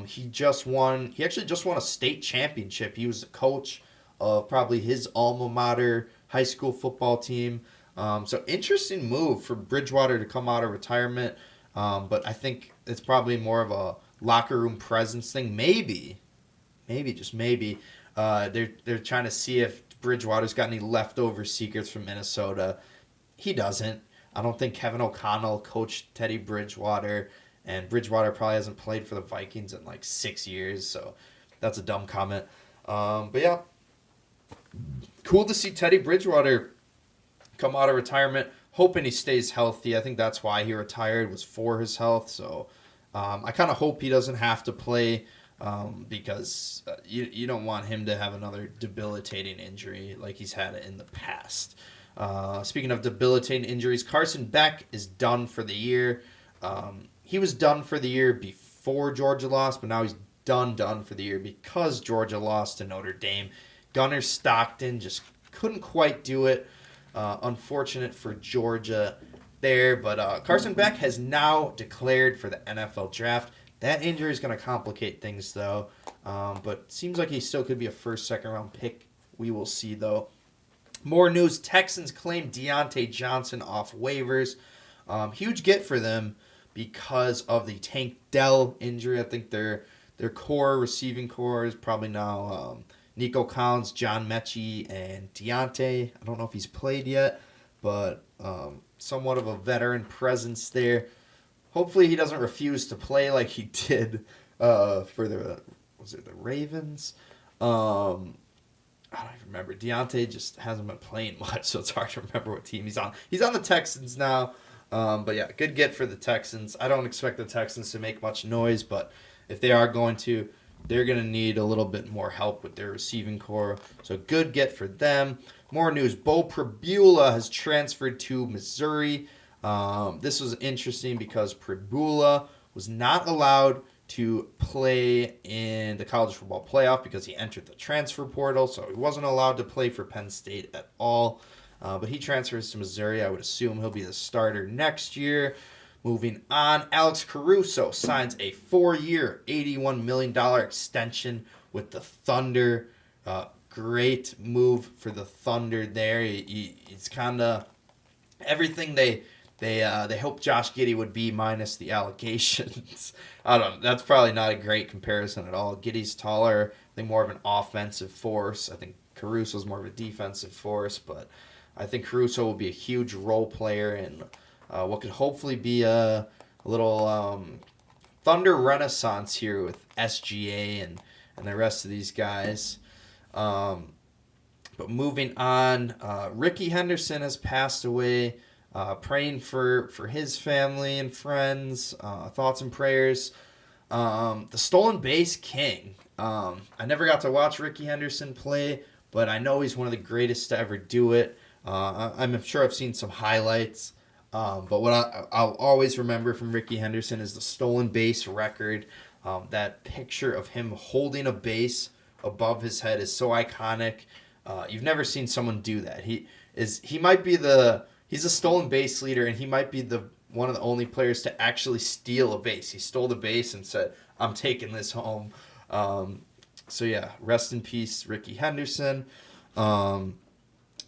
He actually just won a state championship. He was the coach of probably his alma mater high school football team. So interesting move for Bridgewater to come out of retirement. But I think it's probably more of a locker room presence thing. Maybe, just maybe, they're trying to see if Bridgewater's got any leftover secrets from Minnesota. He doesn't. I don't think Kevin O'Connell coached Teddy Bridgewater, and Bridgewater probably hasn't played for the Vikings in like 6 years, so that's a dumb comment. But yeah, cool to see Teddy Bridgewater come out of retirement. Hoping he stays healthy. I think that's why he retired, was for his health. So I kind of hope he doesn't have to play because you don't want him to have another debilitating injury like he's had it in the past. Speaking of debilitating injuries, Carson Beck is done for the year. He was done for the year before Georgia lost, but now he's done for the year because Georgia lost to Notre Dame. Gunnar Stockton just couldn't quite do it. Unfortunate for Georgia there, but Carson Beck has now declared for the NFL draft. That injury is going to complicate things, though, but seems like he still could be a first, second round pick. We will see, though. More news, Texans claim Deontay Johnson off waivers. Huge get for them because of the Tank Dell injury. I think their receiving core is probably now Nico Collins, John Mechie, and Deontay. I don't know if he's played yet, but somewhat of a veteran presence there. Hopefully he doesn't refuse to play like he did for the Ravens? I don't even remember. Deontay just hasn't been playing much, so it's hard to remember what team he's on. He's on the Texans now. But yeah, good get for the Texans. I don't expect the Texans to make much noise, but if they are going to, they're going to need a little bit more help with their receiving core. So good get for them. More news. Bo Pribula has transferred to Missouri. This was interesting because Pribula was not allowed to play in the college football playoff because he entered the transfer portal. So he wasn't allowed to play for Penn State at all. But he transfers to Missouri. I would assume he'll be the starter next year. Moving on, Alex Caruso signs a 4-year, $81 million extension with the Thunder. Great move for the Thunder there. He's kind of everything they hope Josh Giddey would be minus the allegations. I don't know. That's probably not a great comparison at all. Giddey's taller. I think more of an offensive force. I think Caruso's more of a defensive force, but I think Caruso will be a huge role player in what could hopefully be a little Thunder renaissance here with SGA and the rest of these guys. But moving on, Ricky Henderson has passed away. Praying for his family and friends. Thoughts and prayers. The stolen base king. I never got to watch Ricky Henderson play, but I know he's one of the greatest to ever do it. I'm sure I've seen some highlights. But what I'll always remember from Ricky Henderson is the stolen base record. That picture of him holding a base above his head is so iconic. You've never seen someone do that. He's a stolen base leader, and he might be one of the only players to actually steal a base. He stole the base and said, "I'm taking this home." So yeah, rest in peace, Ricky Henderson.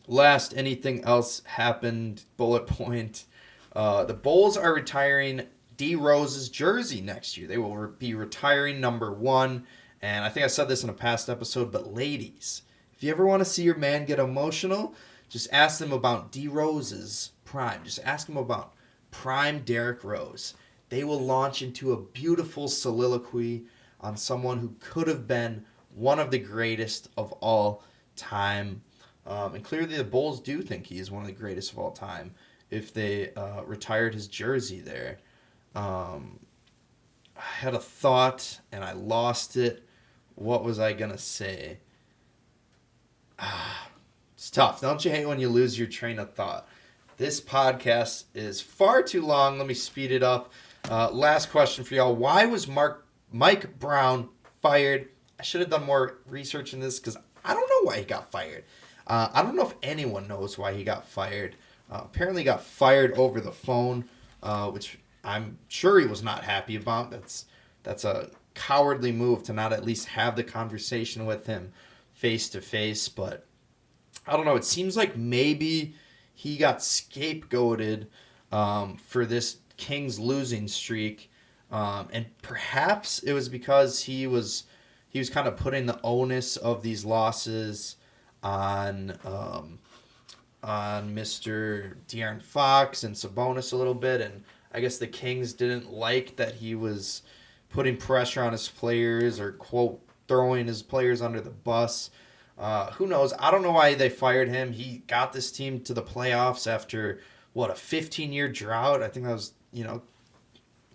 Last, anything else happened? Bullet point. The Bulls are retiring D Rose's jersey next year. They will be retiring number 1. And I think I said this in a past episode, but ladies, if you ever want to see your man get emotional, just ask them about D Rose's prime. Just ask them about prime Derrick Rose. They will launch into a beautiful soliloquy on someone who could have been one of the greatest of all time. And clearly the Bulls do think he is one of the greatest of all time if they retired his jersey there. I had a thought and I lost it. What was I going to say? It's tough. Don't you hate when you lose your train of thought? This podcast is far too long. Let me speed it up. Last question for y'all. Why was Mike Brown fired? I should have done more research in this because I don't know why he got fired. I don't know if anyone knows why he got fired. Apparently got fired over the phone, which I'm sure he was not happy about. That's a cowardly move to not at least have the conversation with him face to face. But I don't know. It seems like maybe he got scapegoated for this Kings losing streak, and perhaps it was because he was kind of putting the onus of these losses on Mr. De'Aaron Fox and Sabonis a little bit, and I guess the Kings didn't like that he was putting pressure on his players or, quote, throwing his players under the bus. Who knows? I don't know why they fired him. He got this team to the playoffs after, a 15-year drought? I think that was,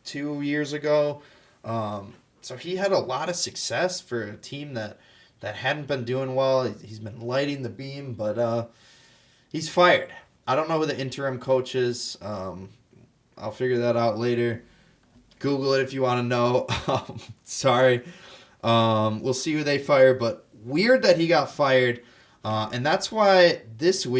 2 years ago. So he had a lot of success for a team that hadn't been doing well. He's been lighting the beam, but he's fired. I don't know who the interim coach is. I'll figure that out later. Google it if you want to know. Sorry. We'll see who they fire, but weird that he got fired. And that's why this 2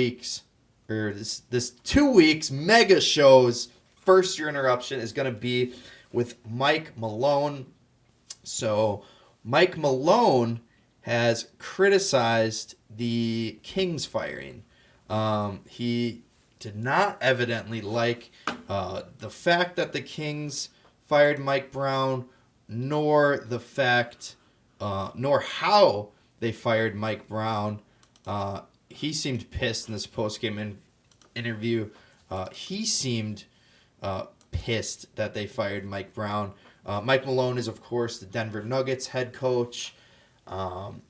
weeks mega show's first year interruption is going to be with Mike Malone. So Mike Malone has criticized the Kings firing. He did not evidently like the fact that the Kings fired Mike Brown, nor the fact, nor how they fired Mike Brown. He seemed pissed in this post-game interview. He seemed pissed that they fired Mike Brown. Mike Malone is, of course, the Denver Nuggets head coach. And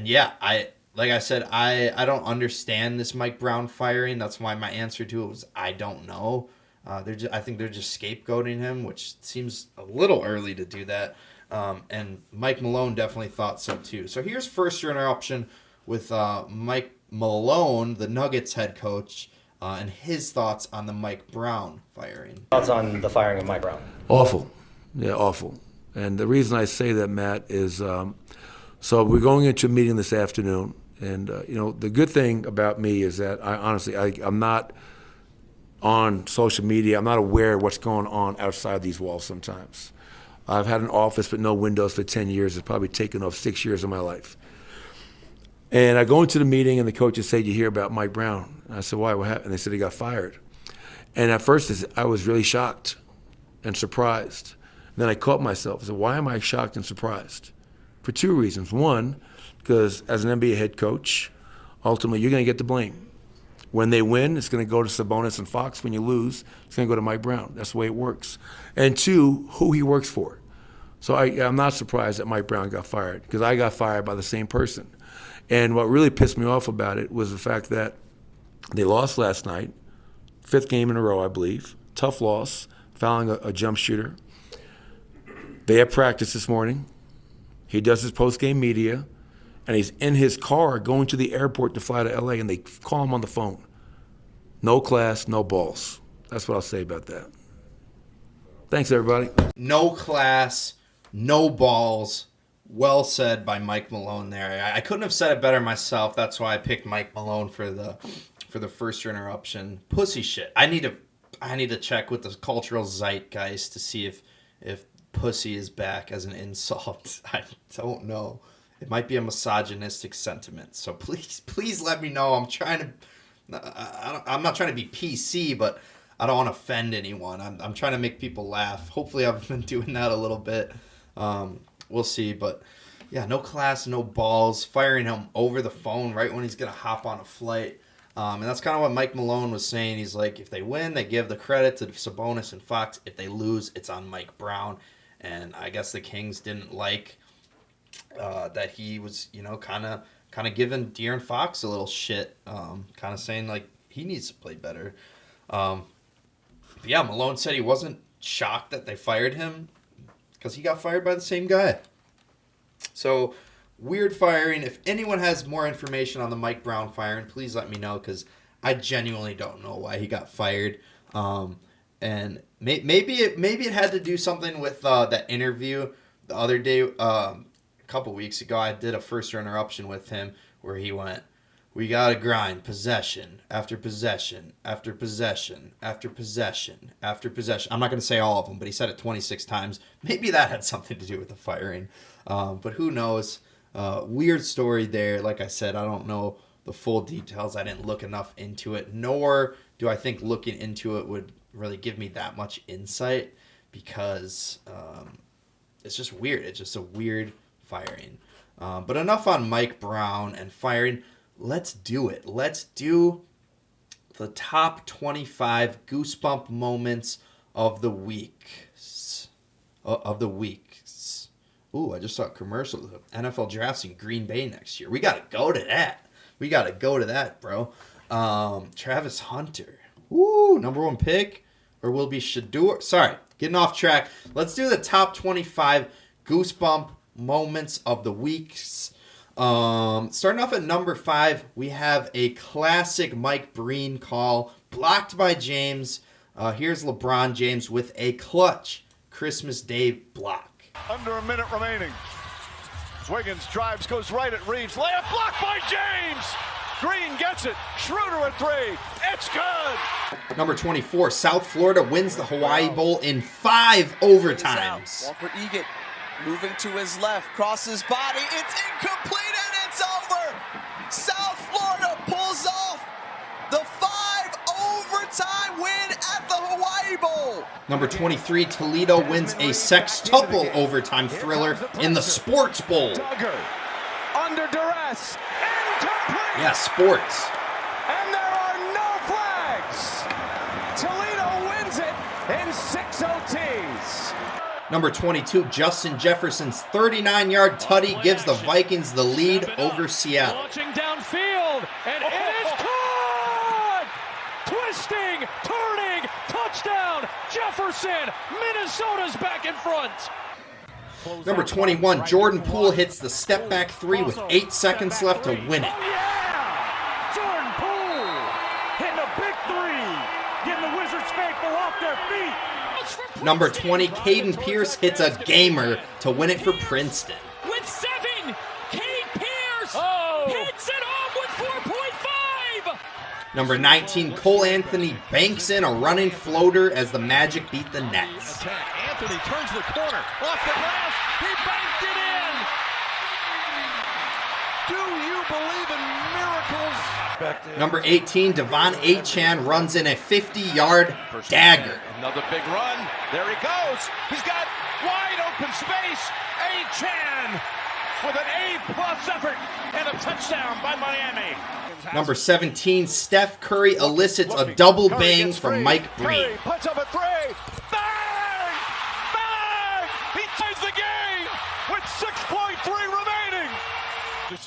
yeah, I don't understand this Mike Brown firing. That's why my answer to it was I don't know. I think they're just scapegoating him, which seems a little early to do that. And Mike Malone definitely thought so too. So here's first year interruption with Mike Malone, the Nuggets head coach, and his thoughts on the Mike Brown firing. Thoughts on the firing of Mike Brown? Awful. Yeah, awful. And the reason I say that, Matt, is so we're going into a meeting this afternoon. And, the good thing about me is that I'm not on social media. I'm not aware of what's going on outside these walls sometimes. I've had an office with no windows for 10 years. It's probably taken off 6 years of my life. And I go into the meeting, and the coaches say, "You hear about Mike Brown?" And I said, "Why? What happened?" And they said he got fired. And at first, I was really shocked and surprised. And then I caught myself. I said, why am I shocked and surprised? For two reasons. One, because as an NBA head coach, ultimately, you're going to get the blame. When they win, it's going to go to Sabonis and Fox. When you lose, it's going to go to Mike Brown. That's the way it works. And two, who he works for. So I'm not surprised that Mike Brown got fired, because I got fired by the same person. And what really pissed me off about it was the fact that they lost last night, 5th game in a row, I believe. Tough loss, fouling a jump shooter. They had practice this morning. He does his post-game media, and he's in his car going to the airport to fly to L.A., and they call him on the phone. No class, no balls. That's what I'll say about that. Thanks, everybody. No class, no balls. Well said by Mike Malone there. I couldn't have said it better myself. That's why I picked Mike Malone for the first year interruption. Pussy shit. I need to check with the cultural zeitgeist to see if pussy is back as an insult. I don't know. It might be a misogynistic sentiment. So please let me know. I'm not trying to be PC, but I don't want to offend anyone. I'm trying to make people laugh. Hopefully I've been doing that a little bit. We'll see. But yeah, no class, no balls. Firing him over the phone right when he's going to hop on a flight. And that's kind of what Mike Malone was saying. He's like, if they win, they give the credit to Sabonis and Fox. If they lose, it's on Mike Brown. And I guess the Kings didn't like that he was, kind kind of giving De'Aaron Fox a little shit, kind of saying like he needs to play better. But yeah, Malone said he wasn't shocked that they fired him because he got fired by the same guy. So, weird firing. If anyone has more information on the Mike Brown firing, please let me know, because I genuinely don't know why he got fired. And maybe it had to do something with that interview the other day, a couple weeks ago. I did a first interruption with him where he went, "We got to grind possession after possession after possession after possession after possession." I'm not going to say all of them, but he said it 26 times. Maybe that had something to do with the firing. But who knows? Weird story there. Like I said, I don't know the full details. I didn't look enough into it, nor do I think looking into it would really give me that much insight, because it's just weird. It's just a weird firing. But enough on Mike Brown and firing. Let's do it. Let's do the top 25 Goosebump moments of the week. Ooh, I just saw a commercial. The NFL draft's in Green Bay next year. We got to go to that. Bro. Travis Hunter. Ooh, number 1 pick. Or will be Shador. Sorry, getting off track. Let's do the top 25 Goosebump moments of the weeks. Starting off at number 5, we have a classic Mike Breen call, blocked by James. Here's LeBron James with a clutch Christmas Day block. Under a minute remaining. Wiggins drives, goes right at Reeves. Layup blocked by James. Green gets it. Schroeder at 3. It's good. Number 24, South Florida wins the Hawaii Bowl in 5 overtimes. Walker Egan moving to his left, crosses body. It's incomplete and it's over. South Florida pulls off the 5 overtime win at the Hawaii Bowl. Number 23, Toledo wins a sextuple overtime thriller in the Sports Bowl. Duggar under duress. Incomplete. Yeah, sports. And there are no flags. Toledo wins it in 6 OTs. Number 22, Justin Jefferson's 39-yard tutty gives the Vikings the lead over Seattle. Launching downfield, and it is caught! Twisting, turning, touchdown, Jefferson! Minnesota's back in front. Number 21, Jordan Poole hits the step-back 3 with 8 seconds left to win it. Oh, yeah! Jordan Poole hitting a big 3, getting the Wizards faithful off their feet. Number 20, Caden Pierce hits a gamer to win it for Princeton. With 7, Cade Pierce hits it off with 4.5. Number 19, Cole Anthony banks in a running floater as the Magic beat the Nets. Attack. Anthony turns the corner, off the glass, he banked it in. Do you believe in miracles? Number 18, Devon Achane runs in a 50-yard dagger. Another big run. There he goes. He's got wide open space. Achane with an A+ effort and a touchdown by Miami. Number 17, Steph Curry elicits a double bang from Mike Breen. Curry puts up a 3. Bang! Bang! He ties the game with 6.3 remaining.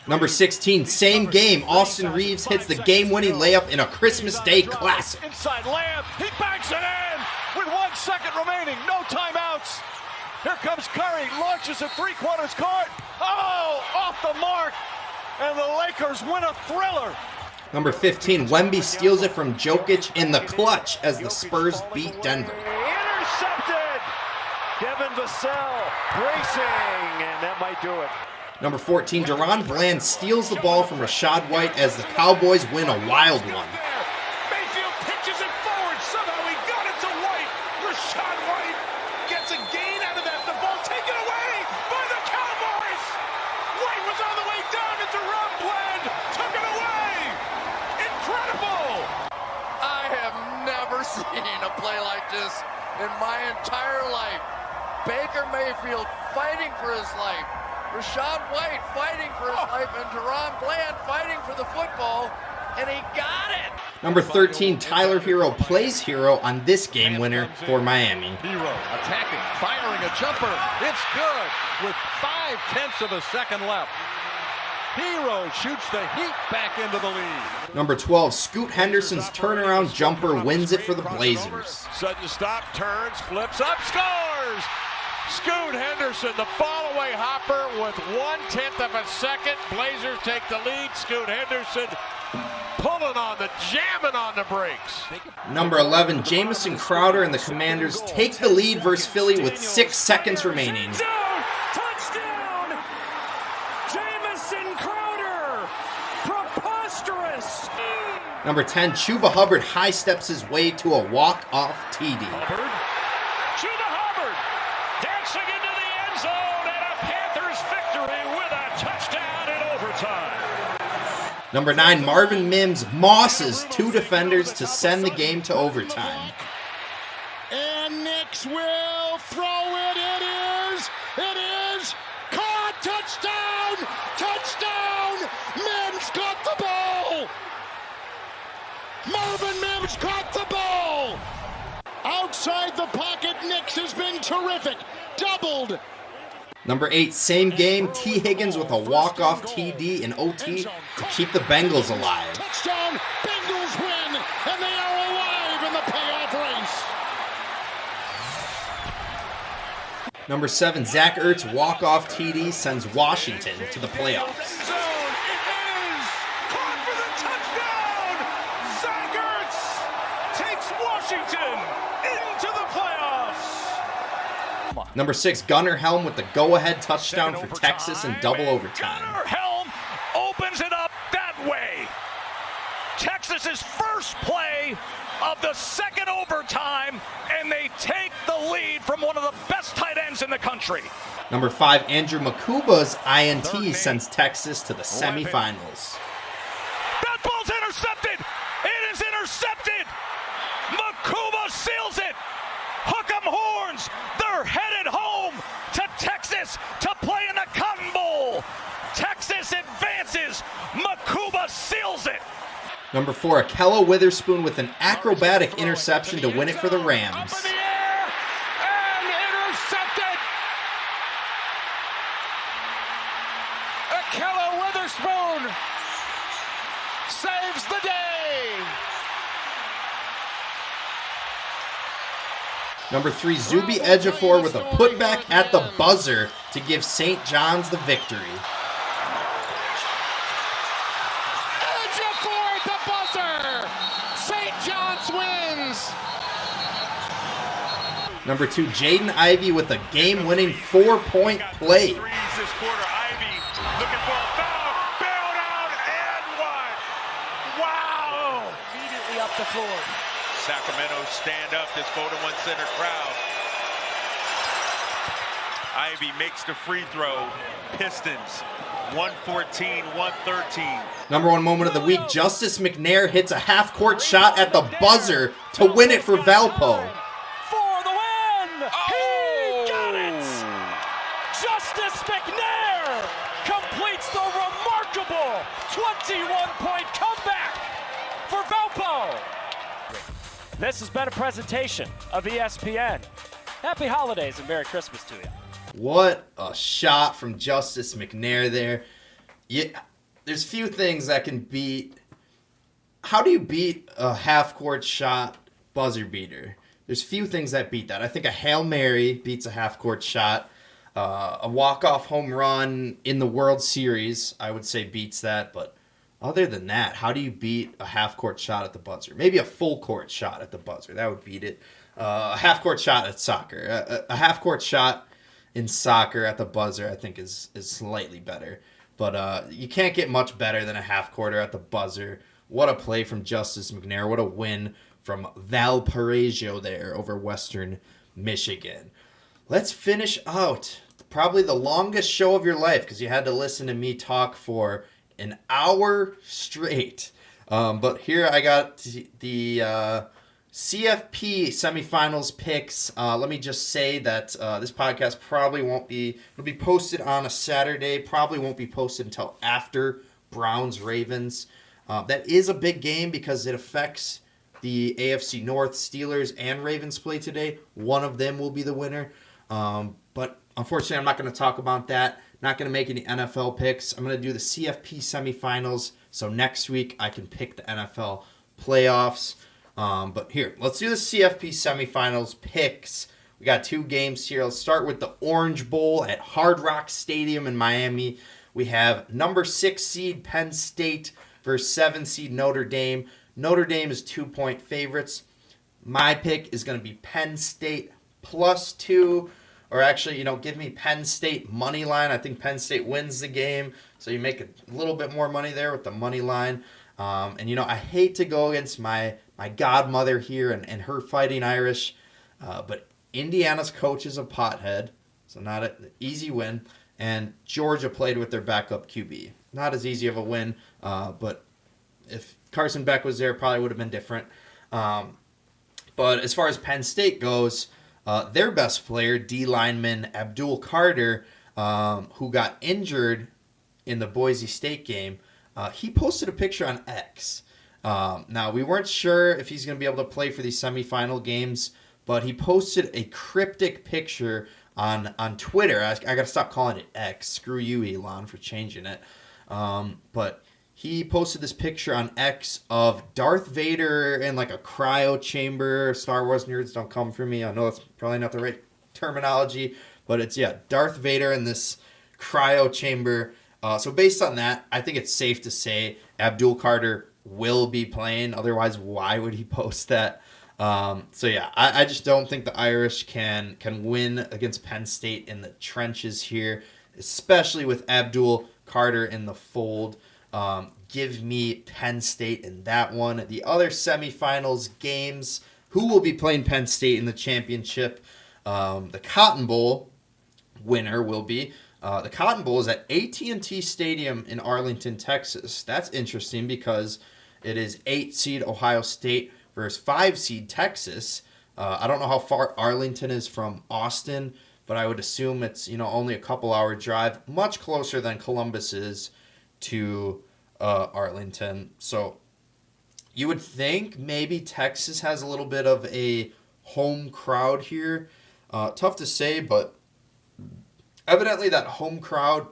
Number 16, same game, Austin Reeves hits the game-winning layup in a Christmas Day classic. Inside layup, he banks it in with 1 second remaining, no timeouts. Here comes Curry, launches at 3/4 court. Oh, off the mark, and the Lakers win a thriller. Number 15, Wemby steals it from Jokic in the clutch as the Spurs beat Denver. Intercepted. Devin Vassell bracing, and that might do it. Number 14, Deron Bland steals the ball from Rashad White as the Cowboys win a wild one. Mayfield pitches it forward. Somehow he got it to White. Rashad White gets a gain out of that. The ball taken away by the Cowboys. White was on the way down, and Deron Bland took it away. Incredible. I have never seen a play like this in my entire life. Baker Mayfield fighting for his life. Rashad White fighting for his life, and Deron Bland fighting for the football, and he got it. Number 13, Tyler Hero plays hero on this game winner for Miami. Hero attacking, firing a jumper. It's good with 0.5 of a second left. Hero shoots the Heat back into the lead. Number 12, Scoot Henderson's turnaround jumper wins it for the Blazers. Sudden stop, turns, flips up, scores! Scoot Henderson, the fall-away hopper with 1/10 of a second. Blazers take the lead. Scoot Henderson pulling on the, jamming on the brakes. Number 11, Jamison Crowder and the Commanders take the lead versus Philly with 6 seconds remaining. Touchdown! Jamison Crowder! Preposterous! Number 10, Chuba Hubbard high steps his way to a walk-off TD. Hubbard. Chuba Hubbard dancing into the end zone and a Panthers victory with a touchdown in overtime. Number 9, Marvin Mims mosses 2 defenders to send the game to overtime. And Knicks will throw it. It is caught. Touchdown! Touchdown! Mims caught the ball. Marvin Mims caught the ball. Outside the pocket, Knicks has been terrific. Doubled. Number 8, same game, T. Higgins with a walk-off TD in OT to keep the Bengals alive. Touchdown! Bengals win, and they are alive in the payoff race. Number 7, Zach Ertz walk-off TD sends Washington to the playoffs. Zone, it is caught for the touchdown. Zach Ertz takes Washington into the playoffs. Number 6, Gunnar Helm with the go-ahead touchdown for Texas in double overtime. Gunnar Helm opens it up that way. Texas's first play of the second overtime, and they take the lead from one of the best tight ends in the country. Number 5, Andrew Makuba's INT sends Texas to the semifinals. That ball's intercepted. It is intercepted. Makuba seals it. Hook 'em horns. They're headed home to Texas to play in the Cotton Bowl. Texas advances. Makuba seals it. Number 4, Akello Witherspoon with an acrobatic interception to win it for the Up Rams. in the air and intercepted. Akello Witherspoon saves the day. Number 3, Zubi Ejiofor with a putback at the buzzer to give St. John's the victory. Ejiofor at the buzzer. St. John's wins. Number 2, Jaden Ivey with a game-winning 4-point play. Threes this quarter. Ivy looking for a foul. Bailed out and one. Wow. Immediately up the floor. Sacramento stand up, this Voda One Center crowd. Ivy makes the free throw. Pistons 114-113. Number 1 moment of the week, Justice McNair hits a half-court shot at the buzzer to win it for Valpo. For the win! He got it! Justice McNair completes the remarkable 21-point comeback for Valpo. This has been a presentation of ESPN. Happy holidays and Merry Christmas to you. What a shot from Justice McNair there. There's few things that can beat. How do you beat a half-court shot buzzer beater? There's few things that beat that. I think a Hail Mary beats a half-court shot. A walk-off home run in the World Series, I would say, beats that. But other than that, how do you beat a half-court shot at the buzzer? Maybe a full-court shot at the buzzer. That would beat it. A half-court shot at soccer. A half-court shot in soccer at the buzzer, I think, is slightly better. But you can't get much better than a half-quarter at the buzzer. What a play from Justice McNair. What a win from Valparaiso there over Western Michigan. Let's finish out probably the longest show of your life because you had to listen to me talk for an hour straight. But here I got the CFP Semifinals Picks. Let me just say that this podcast probably won't be... It'll be posted on a Saturday. Probably won't be posted until after Browns-Ravens. That is a big game because it affects the AFC North. Steelers and Ravens play today. One of them will be the winner. But unfortunately, I'm not going to talk about that Not going to make any NFL picks. I'm going to do the CFP semifinals. So next week I can pick the NFL playoffs. But here, let's do the CFP semifinals picks. We got 2 games here. Let's start with the Orange Bowl at Hard Rock Stadium in Miami. We have number 6 seed Penn State versus 7 seed Notre Dame. Notre Dame is 2-point favorites. My pick is going to be Penn State +2. Or actually, give me Penn State money line. I think Penn State wins the game. So you make a little bit more money there with the money line. And, I hate to go against my godmother here and her fighting Irish. But Indiana's coach is a pothead. So not an easy win. And Georgia played with their backup QB. Not as easy of a win. But if Carson Beck was there, it probably would have been different. But as far as Penn State goes, their best player, D lineman Abdul Carter, who got injured in the Boise State game, he posted a picture on X. Now, we weren't sure if he's going to be able to play for these semifinal games, but he posted a cryptic picture on Twitter. I got to stop calling it X. Screw you, Elon, for changing it. But he posted this picture on X of Darth Vader in like a cryo chamber. Star Wars nerds, don't come for me. I know that's probably not the right terminology, but it's, Darth Vader in this cryo chamber. So based on that, I think it's safe to say Abdul Carter will be playing. Otherwise, why would he post that? I just don't think the Irish can win against Penn State in the trenches here, especially with Abdul Carter in the fold. Give me Penn State in that one. The other semifinals games, who will be playing Penn State in the championship? The Cotton Bowl winner will be. The Cotton Bowl is at AT&T Stadium in Arlington, Texas. That's interesting because it is 8 seed Ohio State versus 5 seed Texas. I don't know how far Arlington is from Austin, but I would assume it's only a couple hour drive, much closer than Columbus is to Arlington. So you would think maybe Texas has a little bit of a home crowd here. Tough to say, but evidently that home crowd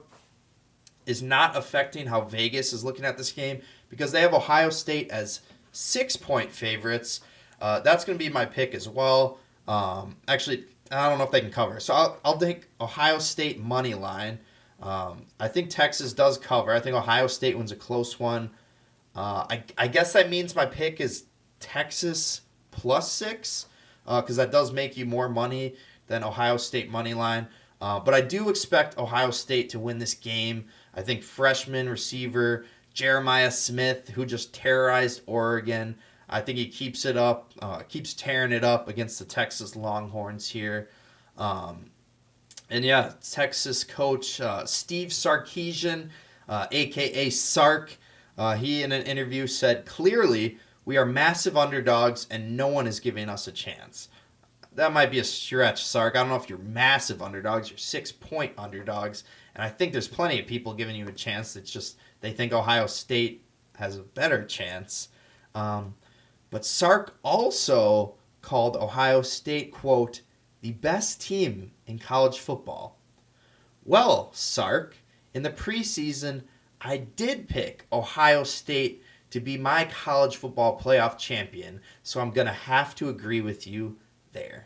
is not affecting how Vegas is looking at this game because they have Ohio State as 6-point favorites. That's going to be my pick as well. Actually, I don't know if they can cover. So I'll take Ohio State money line. I think Texas does cover. I think Ohio State wins a close one. I guess that means my pick is Texas +6 because that does make you more money than Ohio State money line. But I do expect Ohio State to win this game. I think freshman receiver Jeremiah Smith, who just terrorized Oregon, I think he keeps it up, keeps tearing it up against the Texas Longhorns here. Texas coach Steve Sarkisian, a.k.a. Sark, he in an interview said, "Clearly, we are massive underdogs and no one is giving us a chance." That might be a stretch, Sark. I don't know if you're massive underdogs. You're 6-point underdogs. And I think there's plenty of people giving you a chance. It's just they think Ohio State has a better chance. But Sark also called Ohio State, quote, the best team in college football. Well, Sark, in the preseason, I did pick Ohio State to be my college football playoff champion, so I'm going to have to agree with you there.